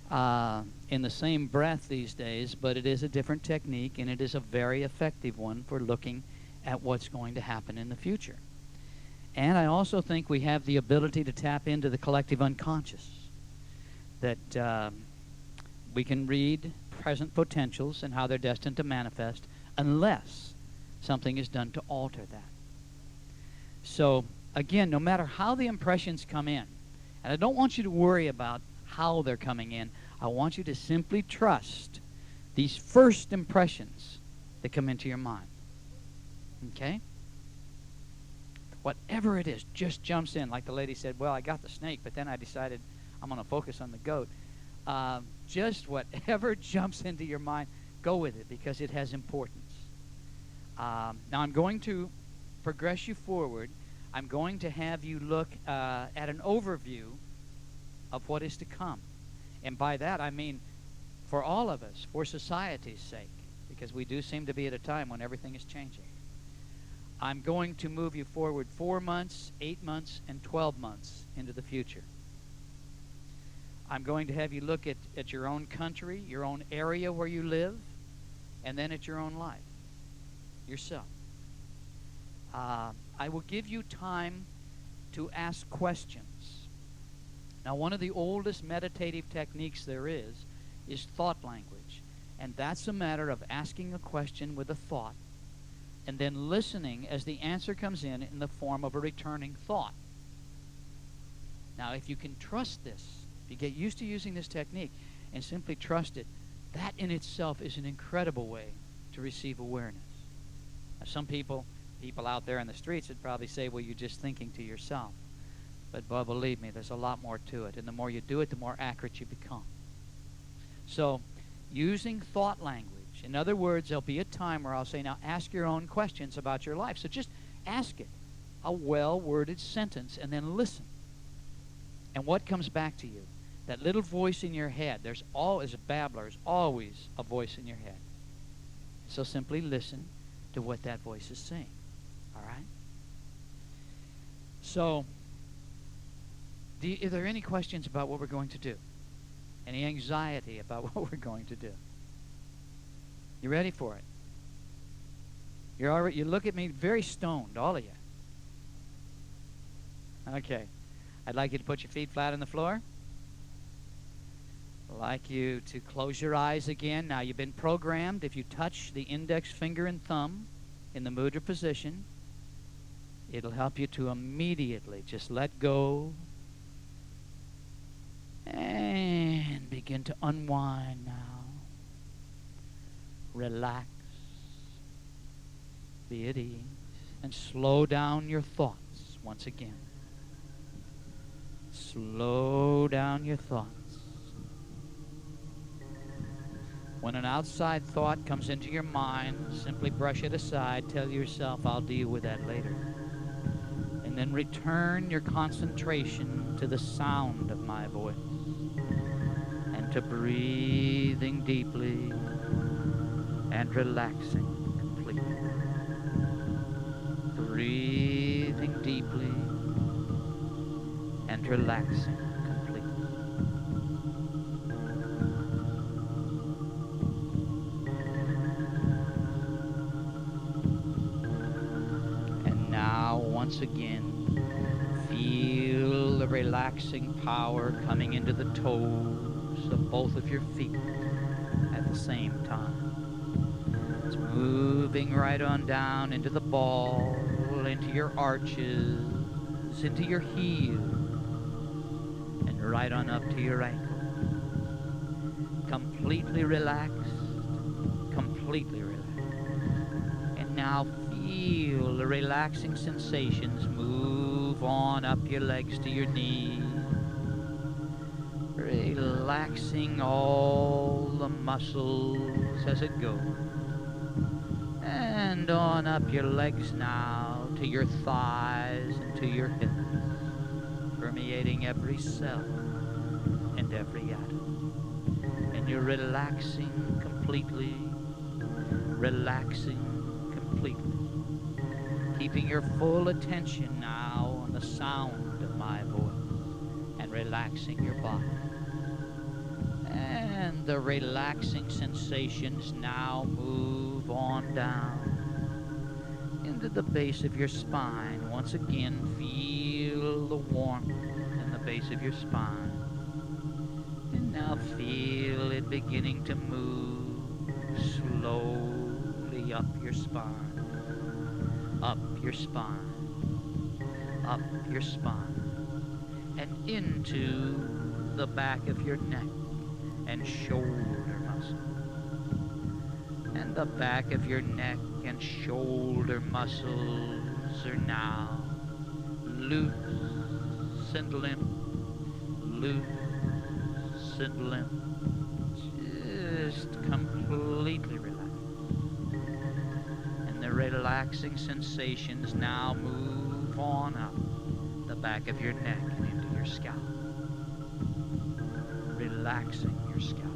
in the same breath these days, but it is a different technique, and it is a very effective one for looking at what's going to happen in the future. And I also think we have the ability to tap into the collective unconscious, that we can read present potentials and how they're destined to manifest unless something is done to alter that. So, again, no matter how the impressions come in, and I don't want you to worry about how they're coming in, I want you to simply trust these first impressions that come into your mind. Okay? Whatever it is, just jumps in. Like the lady said, well, I got the snake, but then I decided I'm going to focus on the goat. Just whatever jumps into your mind, go with it, because it has importance. Now I'm going to progress you forward. I'm going to have you look at an overview of what is to come. And by that I mean for all of us, for society's sake, because we do seem to be at a time when everything is changing. I'm going to move you forward 4 months, 8 months, and 12 months into the future. I'm going to have you look at your own country, your own area where you live, and then at your own life, yourself. I will give you time to ask questions. Now, one of the oldest meditative techniques there is thought language. And that's a matter of asking a question with a thought and then listening as the answer comes in the form of a returning thought. Now, if you can trust this, if you get used to using this technique and simply trust it, that in itself is an incredible way to receive awareness. Now, some people out there in the streets would probably say, well, you're just thinking to yourself. But believe me, there's a lot more to it. And the more you do it, the more accurate you become. So, using thought language. In other words, there'll be a time where I'll say, now ask your own questions about your life. So just ask it. A well-worded sentence, and then listen. And what comes back to you? That little voice in your head. There's always a babbler. There's always a voice in your head. So simply listen to what that voice is saying. All right? So, are there any questions about what we're going to do? Any anxiety about what we're going to do? You ready for it? You look at me very stoned, all of you. Okay. I'd like you to put your feet flat on the floor. I'd like you to close your eyes again. Now, you've been programmed. If you touch the index finger and thumb in the mudra position, it'll help you to immediately just let go and begin to unwind now. Relax. Be at ease. And slow down your thoughts once again. Slow down your thoughts. When an outside thought comes into your mind, simply brush it aside. Tell yourself, I'll deal with that later. And then return your concentration to the sound of my voice and to breathing deeply and relaxing completely. Breathing deeply and relaxing completely. And now, once again, feel the relaxing power coming into the toes of both of your feet at the same time. It's moving right on down into the ball, into your arches, into your heel, and right on up to your ankle. Completely relaxed, completely relaxed. And now feel the relaxing sensations move on up your legs to your knees, relaxing all the muscles as it goes. And on up your legs now to your thighs and to your hips, permeating every cell and every atom. And you're relaxing completely, relaxing completely, keeping your full attention now on the sound of my voice and relaxing your body. And the relaxing sensations now move on down into the base of your spine. Once again, feel the warmth in the base of your spine. And now feel it beginning to move slowly up your spine, up your spine, up your spine, and into the back of your neck and shoulder muscle. And the back of your neck and shoulder muscles are now loose and limp, loose and limp, just completely relaxed. And the relaxing sensations now move on up the back of your neck and into your scalp. Relaxing your scalp.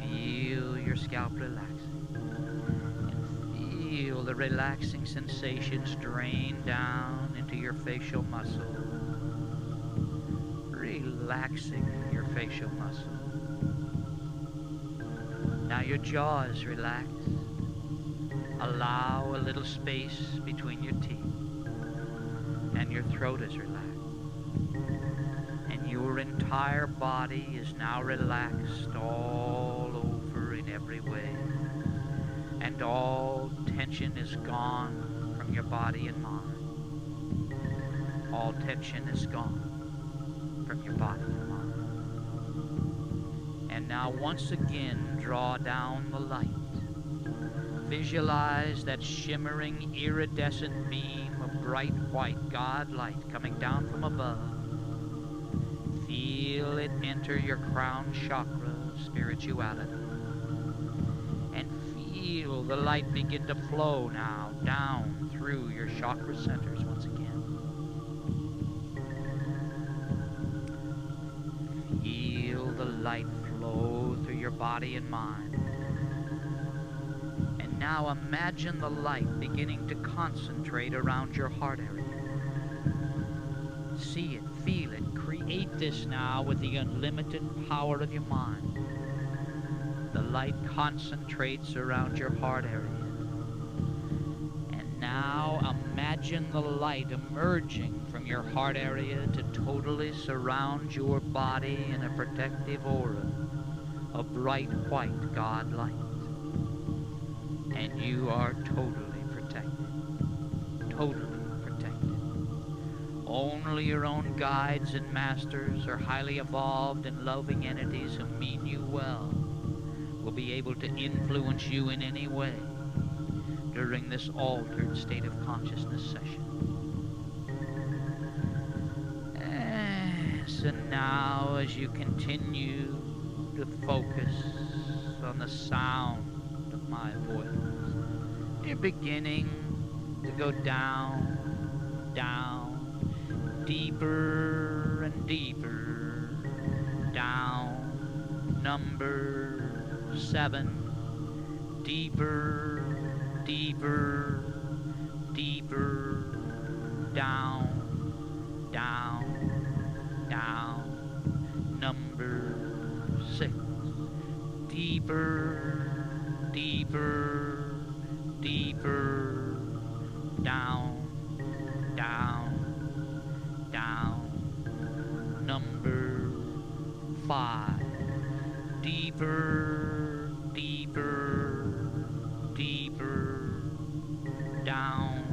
Feel your scalp relaxing. And feel the relaxing sensations drain down into your facial muscle. Relaxing your facial muscle. Now your jaw is relaxed. Allow a little space between your teeth. And your throat is relaxed. And your entire body is now relaxed all over in every way. And all tension is gone from your body and mind. All tension is gone from your body and mind. And now once again, draw down the light. Visualize that shimmering, iridescent beam of bright white God light coming down from above. Feel it enter your crown chakra of spirituality. And feel the light begin to flow now down through your chakra centers once again. Feel the light flow through your body and mind. And now imagine the light beginning to concentrate around your heart area. See it, feel it, create this now with the unlimited power of your mind. The light concentrates around your heart area. And now imagine the light emerging from your heart area to totally surround your body in a protective aura of bright white God light. And you are totally protected. Totally protected. Only your own guides and masters or highly evolved and loving entities who mean you well will be able to influence you in any way during this altered state of consciousness session. So now as you continue to focus on the sound of my voice, you're beginning to go down, deeper and deeper, down, number 7, deeper, deeper, deeper, down, number 6, deeper, deeper, deeper, down, number 5, deeper, deeper, deeper, down,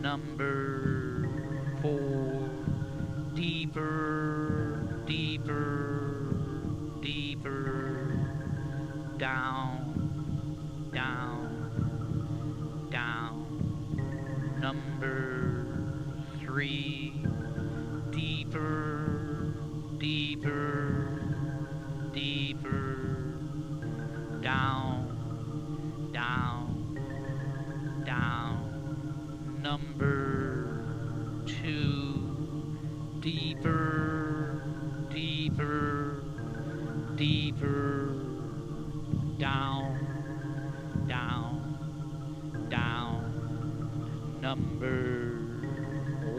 number 4, deeper, deeper, deeper, down, number 3, deeper, deeper, deeper, down, number 2, deeper, deeper, deeper, down, number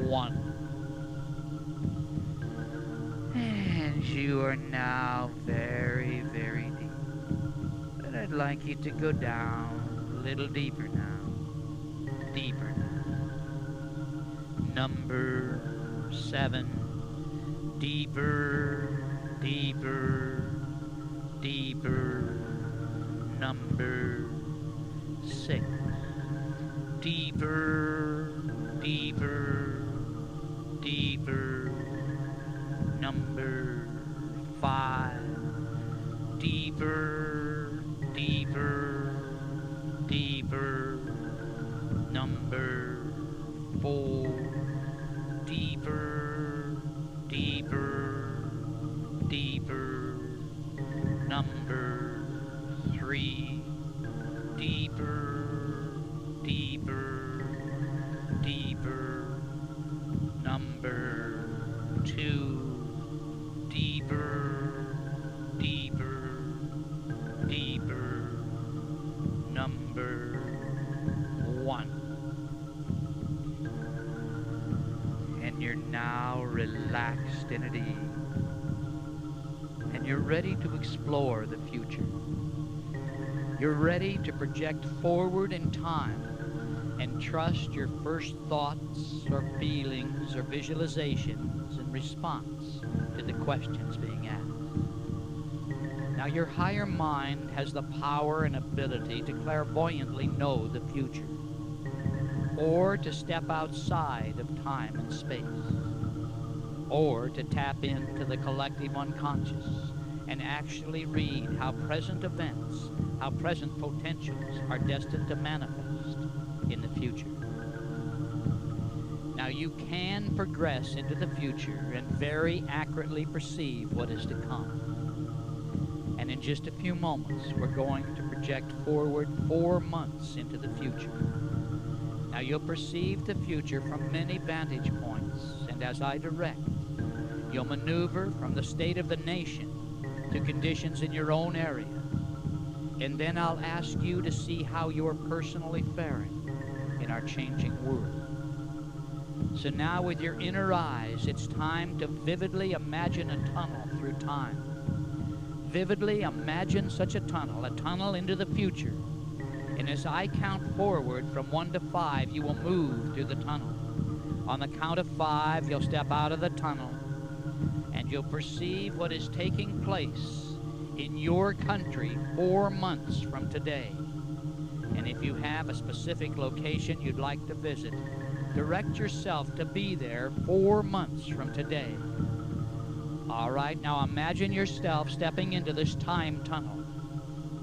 1. And you are now very, very deep. But I'd like you to go down a little deeper now. Deeper now. Number 7. Deeper, deeper, deeper. Number 6. Deeper, deeper, deeper. Number 5. Deeper, deeper, deeper. Number 4. Deeper, deeper, deeper. Number 3. Deeper, identity, and you're ready to explore the future. You're ready to project forward in time and trust your first thoughts or feelings or visualizations in response to the questions being asked. Now, your higher mind has the power and ability to clairvoyantly know the future, or to step outside of time and space, or to tap into the collective unconscious and actually read how present events, how present potentials are destined to manifest in the future. Now, you can progress into the future and very accurately perceive what is to come. And in just a few moments, we're going to project forward 4 months into the future. Now, you'll perceive the future from many vantage points, and as I direct, you'll maneuver from the state of the nation to conditions in your own area. And then I'll ask you to see how you're personally faring in our changing world. So now, with your inner eyes, it's time to vividly imagine a tunnel through time. Vividly imagine such a tunnel into the future. And as I count forward from 1 to 5, you will move through the tunnel. On the count of 5, you'll step out of the tunnel, and you'll perceive what is taking place in your country 4 months from today. And if you have a specific location you'd like to visit, direct yourself to be there 4 months from today. All right, now imagine yourself stepping into this time tunnel.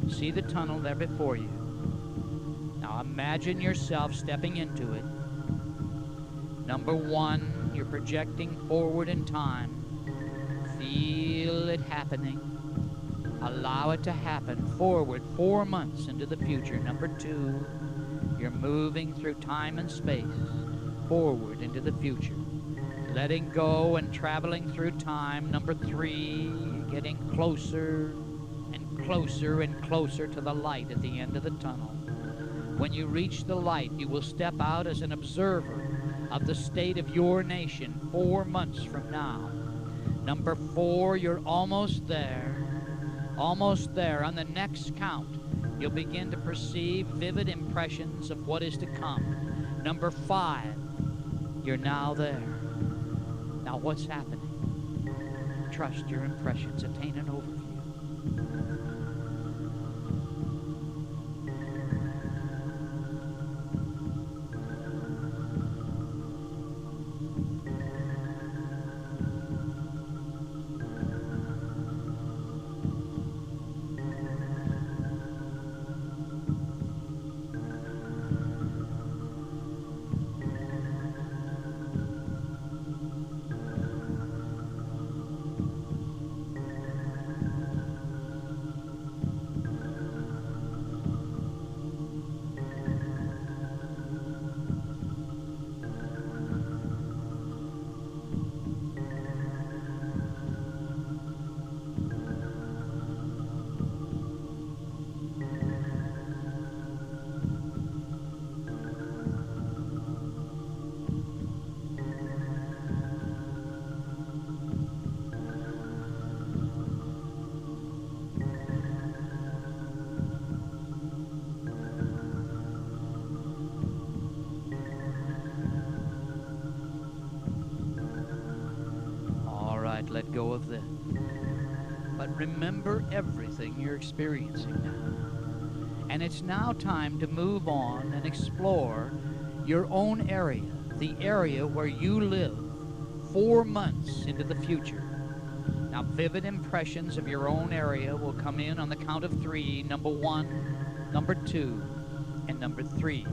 See the tunnel there before you. Now imagine yourself stepping into it. Number 1, you're projecting forward in time. Feel it happening. Allow it to happen forward 4 months into the future. Number 2, you're moving through time and space forward into the future. Letting go and traveling through time. Number 3, getting closer and closer and closer to the light at the end of the tunnel. When you reach the light, you will step out as an observer of the state of your nation 4 months from now. Number 4, you're almost there. Almost there. On the next count, you'll begin to perceive vivid impressions of what is to come. Number 5, you're now there. Now what's happening? Trust your impressions. Attain an overview. Let go of this. But remember everything you're experiencing now. And it's now time to move on and explore your own area, the area where you live 4 months into the future. Now, vivid impressions of your own area will come in on the count of 3. Number 1, number 2, and number 3.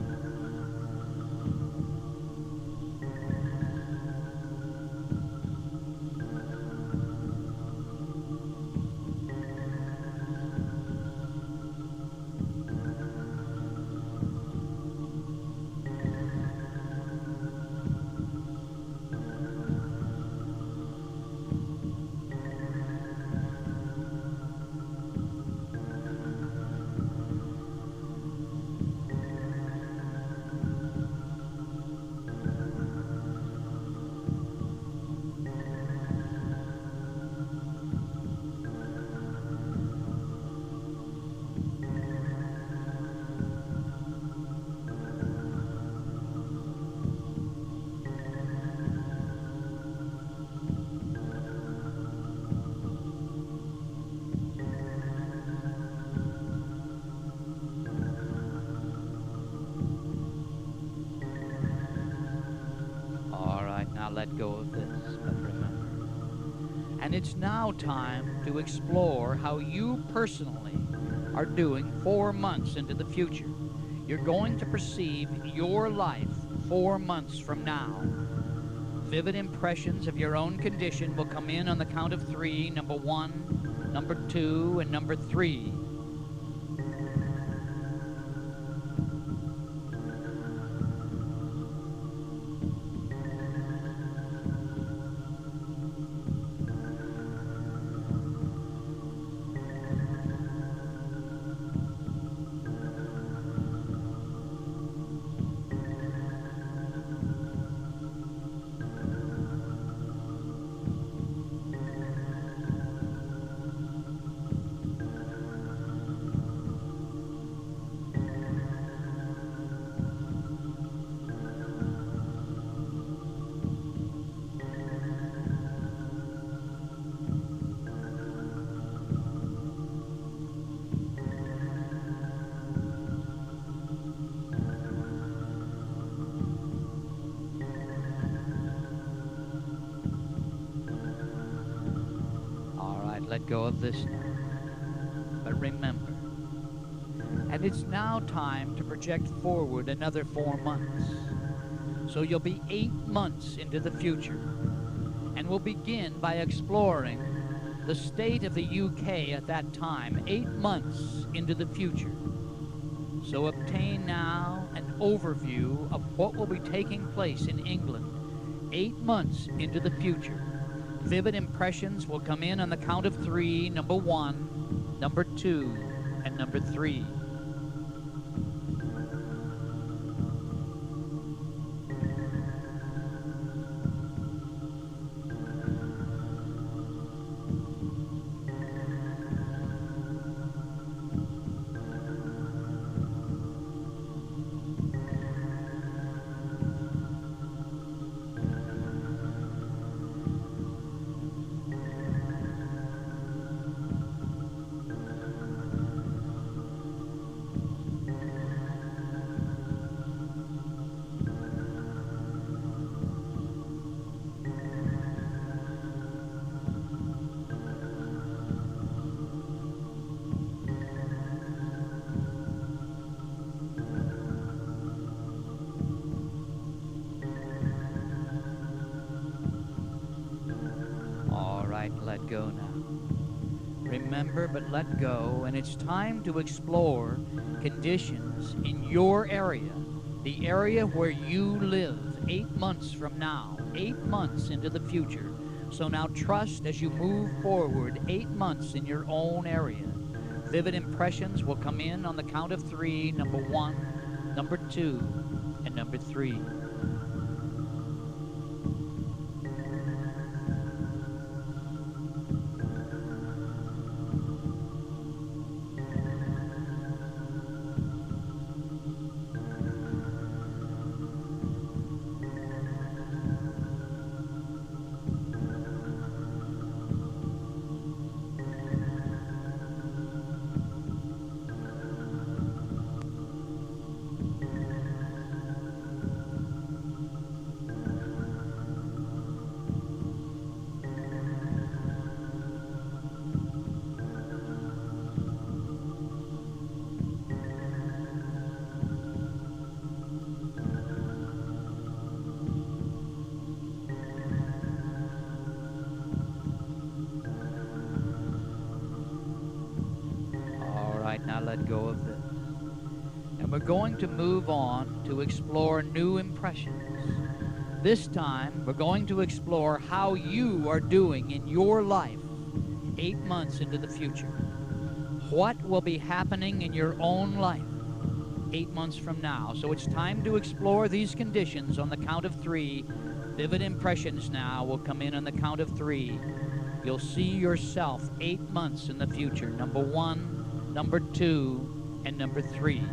let go of this, but remember. And it's now time to explore how you personally are doing 4 months into the future. You're going to perceive your life 4 months from now. Vivid impressions of your own condition will come in on the count of 3. Number 1, number 2, and number 3. Let go of this now. But remember, and it's now time to project forward another 4 months. So you'll be 8 months into the future. And we'll begin by exploring the state of the UK at that time, 8 months into the future. So obtain now an overview of what will be taking place in England 8 months into the future. Vivid impressions will come in on the count of 3. Number 1, number 2, and number 3. Let go now. Remember, but let go, and it's time to explore conditions in your area, the area where you live 8 months from now, 8 months into the future. So now trust as you move forward 8 months in your own area. Vivid impressions will come in on the count of 3. Number 1, number 2, and number 3. Now let go of this. And we're going to move on to explore new impressions. This time, we're going to explore how you are doing in your life 8 months into the future. What will be happening in your own life 8 months from now? So it's time to explore these conditions on the count of 3. Vivid impressions now will come in on the count of 3. You'll see yourself 8 months in the future. Number 1, number 2, and number 3.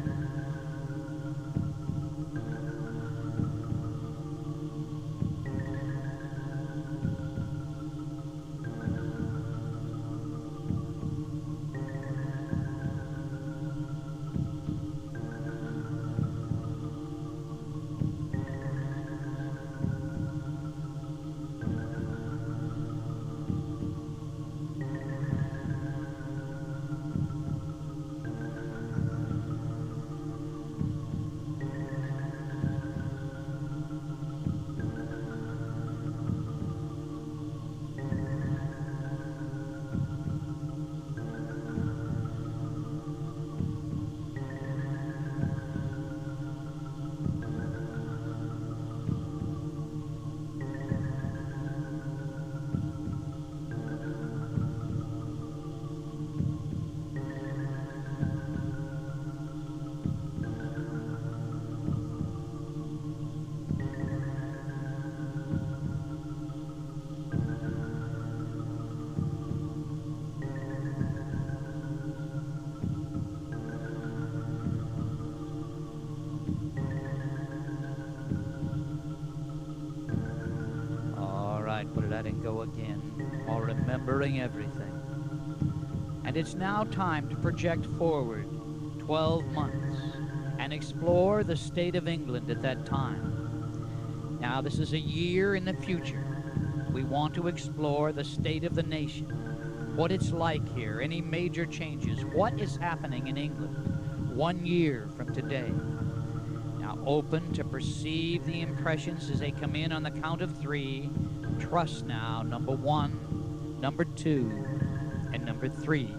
again while remembering everything. And it's now time to project forward 12 months and explore the state of England at that time. Now, this is a year in the future. We want to explore the state of the nation, what it's like here, any major changes, what is happening in England 1 year from today. Now, open to perceive the impressions as they come in on the count of 3. Trust now, number 1, number 2, and number 3.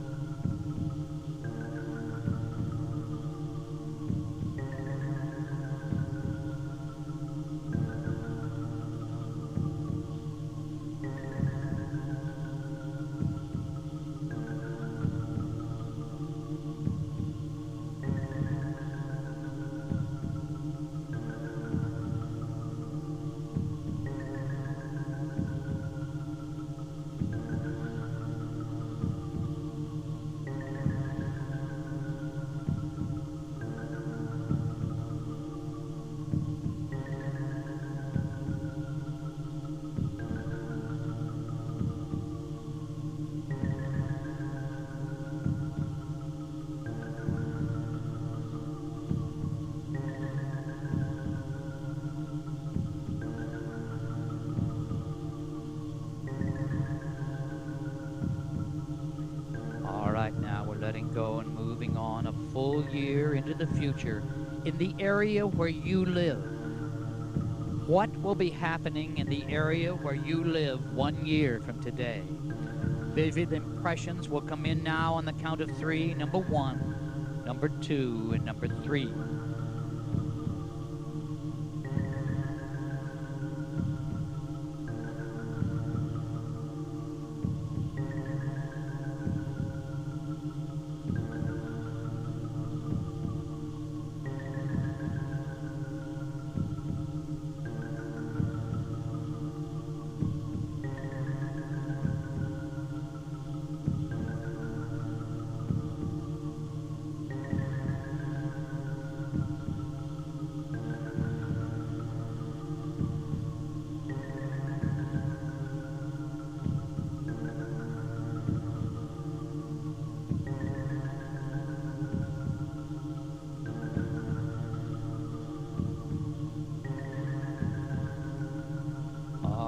Letting go and moving on a full year into the future in the area where you live. What will be happening in the area where you live 1 year from today? Vivid impressions will come in now on the count of 3. Number 1, number 2, and number 3.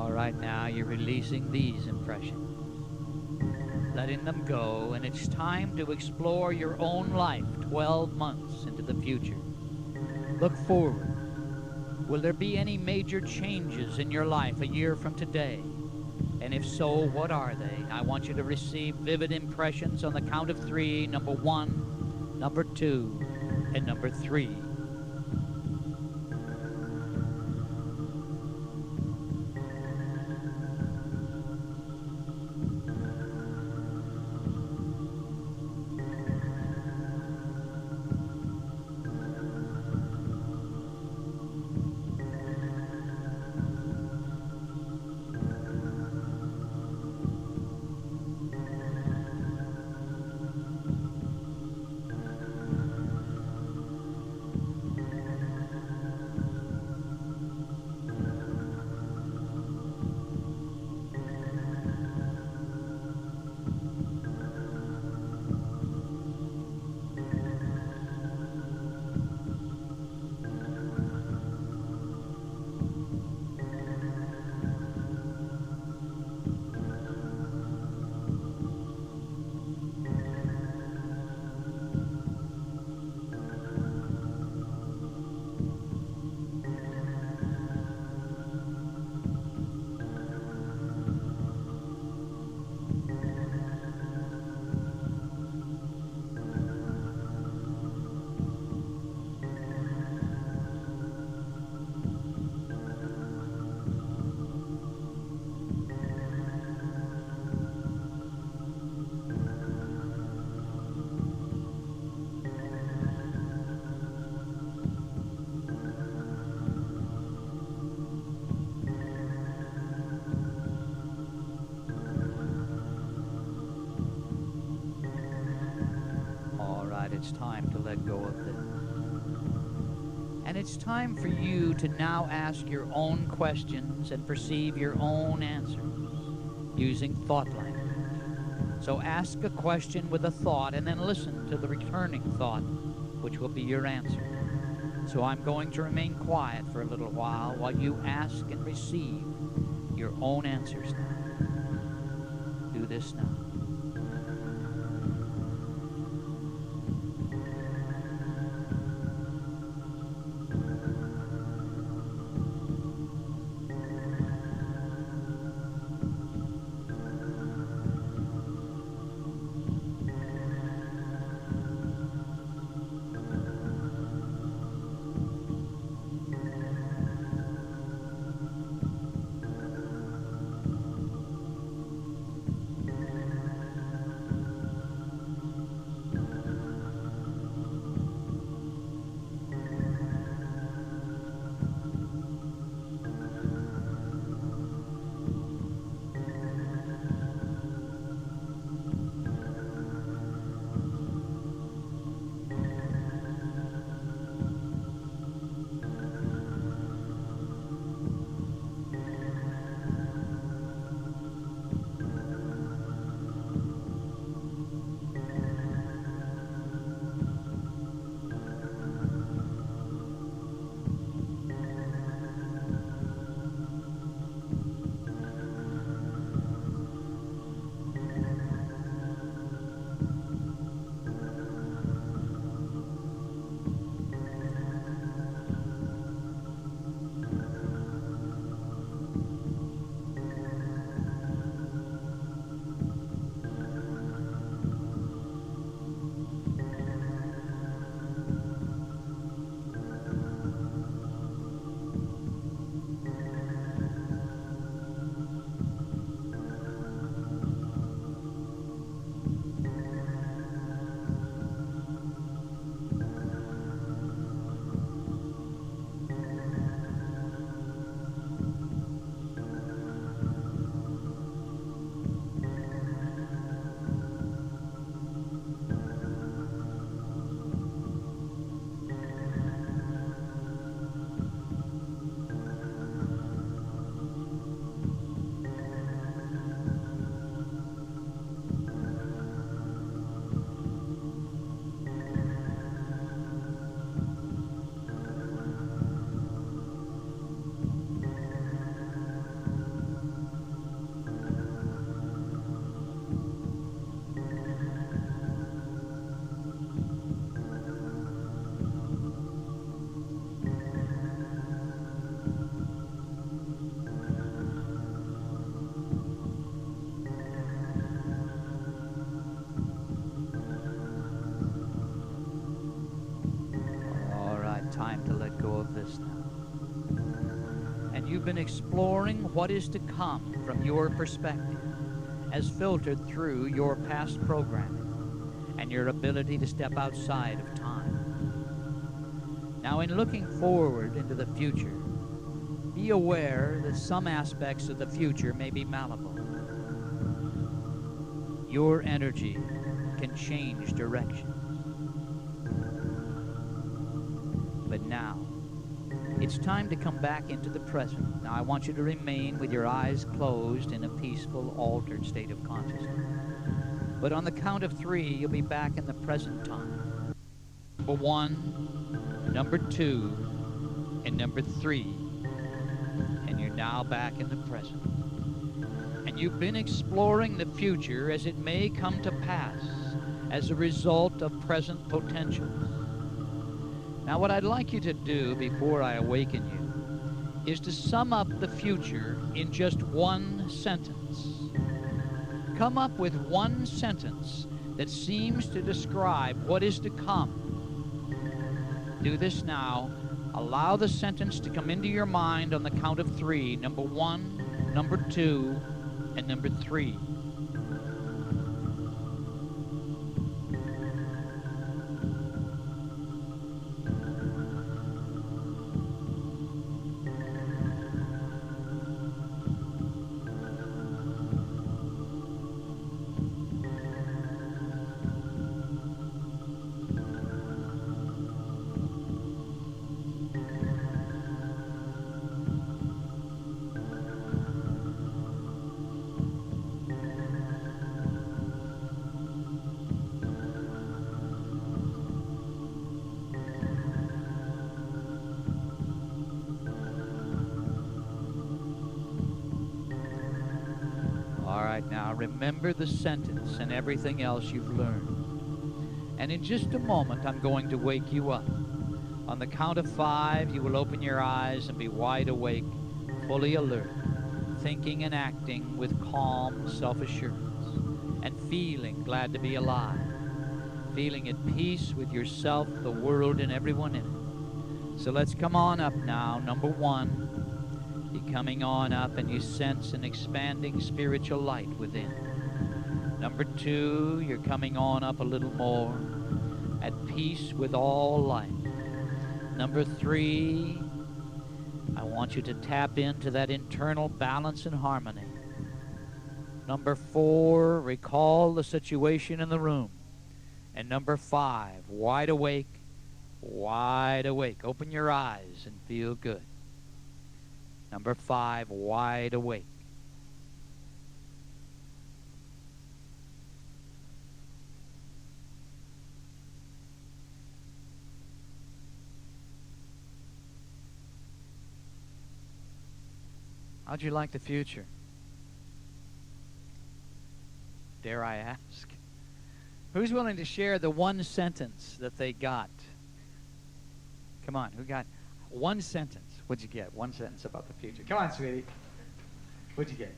Right now, you're releasing these impressions, letting them go, and it's time to explore your own life 12 months into the future. Look forward. Will there be any major changes in your life a year from today? And if so, what are they? I want you to receive vivid impressions on the count of 3. Number 1, number 2, and number 3. It's time to let go of them. And it's time for you to now ask your own questions and perceive your own answers. using thought language. So ask a question with a thought and then listen to the returning thought, which will be your answer. So I'm going to remain quiet for a little while you ask and receive your own answers now. Do this now. Time to let go of this now. And you've been exploring what is to come from your perspective as filtered through your past programming and your ability to step outside of time. Now, in looking forward into the future, be aware that some aspects of the future may be malleable. Your energy can change direction. But now, it's time to come back into the present. Now, I want you to remain with your eyes closed in a peaceful, altered state of consciousness. But on the count of 3, you'll be back in the present time. Number 1, number 2, and number 3. And you're now back in the present. And you've been exploring the future as it may come to pass as a result of present potentials. Now, what I'd like you to do before I awaken you is to sum up the future in just one sentence. Come up with one sentence that seems to describe what is to come. Do this now. Allow the sentence to come into your mind on the count of 3. Number 1, number 2, and number 3. remember the sentence and everything else you've learned. And in just a moment, I'm going to wake you up. On the count of 5, you will open your eyes and be wide awake, fully alert, thinking and acting with calm self-assurance, and feeling glad to be alive, feeling at peace with yourself, the world, and everyone in it. So let's come on up now. Number 1, you're coming on up and you sense an expanding spiritual light within. Number 2, you're coming on up a little more, at peace with all life. Number 3, I want you to tap into that internal balance and harmony. Number 4, recall the situation in the room. And number 5, wide awake, wide awake. Open your eyes and feel good. Number 5, wide awake. How'd you like the future? Dare I ask? Who's willing to share the one sentence that they got? Come on, who got one sentence? What'd you get? One sentence about the future. Come on, sweetie. What'd you get?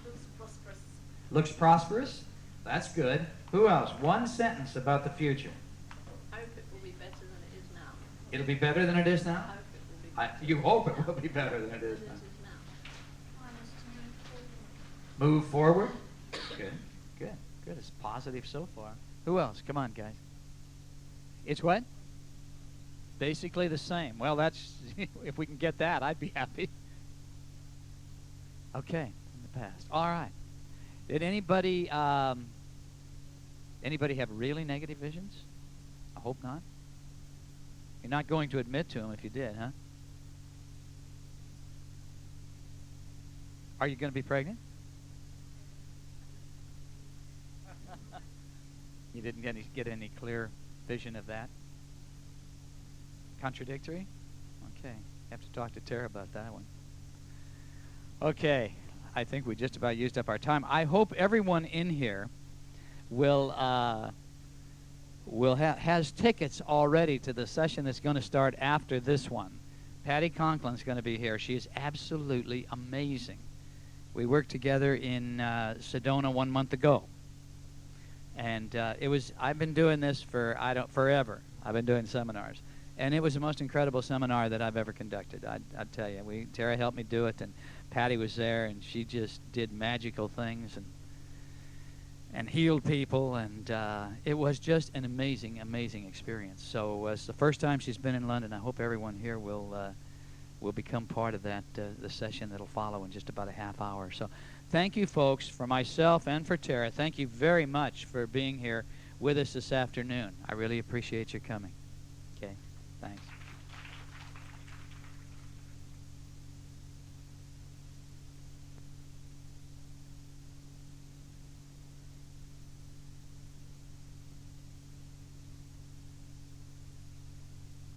Looks prosperous. Looks prosperous? That's good. Who else? One sentence about the future. I hope it will be better than it is now. It'll be better than it is now? I hope it will be better You hope it will be better than it is than now. it is now. Move forward. Good, good, good. It's positive so far. Who else? Come on, guys. It's what? Basically the same. Well, that's, if we can get that, I'd be happy. Okay, in the past. All right. Did anybody have really negative visions? I hope not. You're not going to admit to them if you did, huh? Are you going to be pregnant? You didn't get any clear vision of that? Contradictory? Okay. Have to talk to Tara about that one. Okay. I think we just about used up our time. I hope everyone in here has tickets already to the session that's going to start after this one. Patty Conklin's going to be here. She is absolutely amazing. We worked together in Sedona 1 month ago. And I've been doing this forever. I've been doing seminars. And it was the most incredible seminar that I've ever conducted. I'd tell you. Tara helped me do it, and Patty was there, and she just did magical things and healed people, and it was just an amazing, amazing experience. So it's the first time she's been in London. I hope everyone here will become part of that, the session that'll follow in just about a half hour. So thank you, folks, for myself and for Tara. Thank you very much for being here with us this afternoon. I really appreciate your coming. Okay, thanks.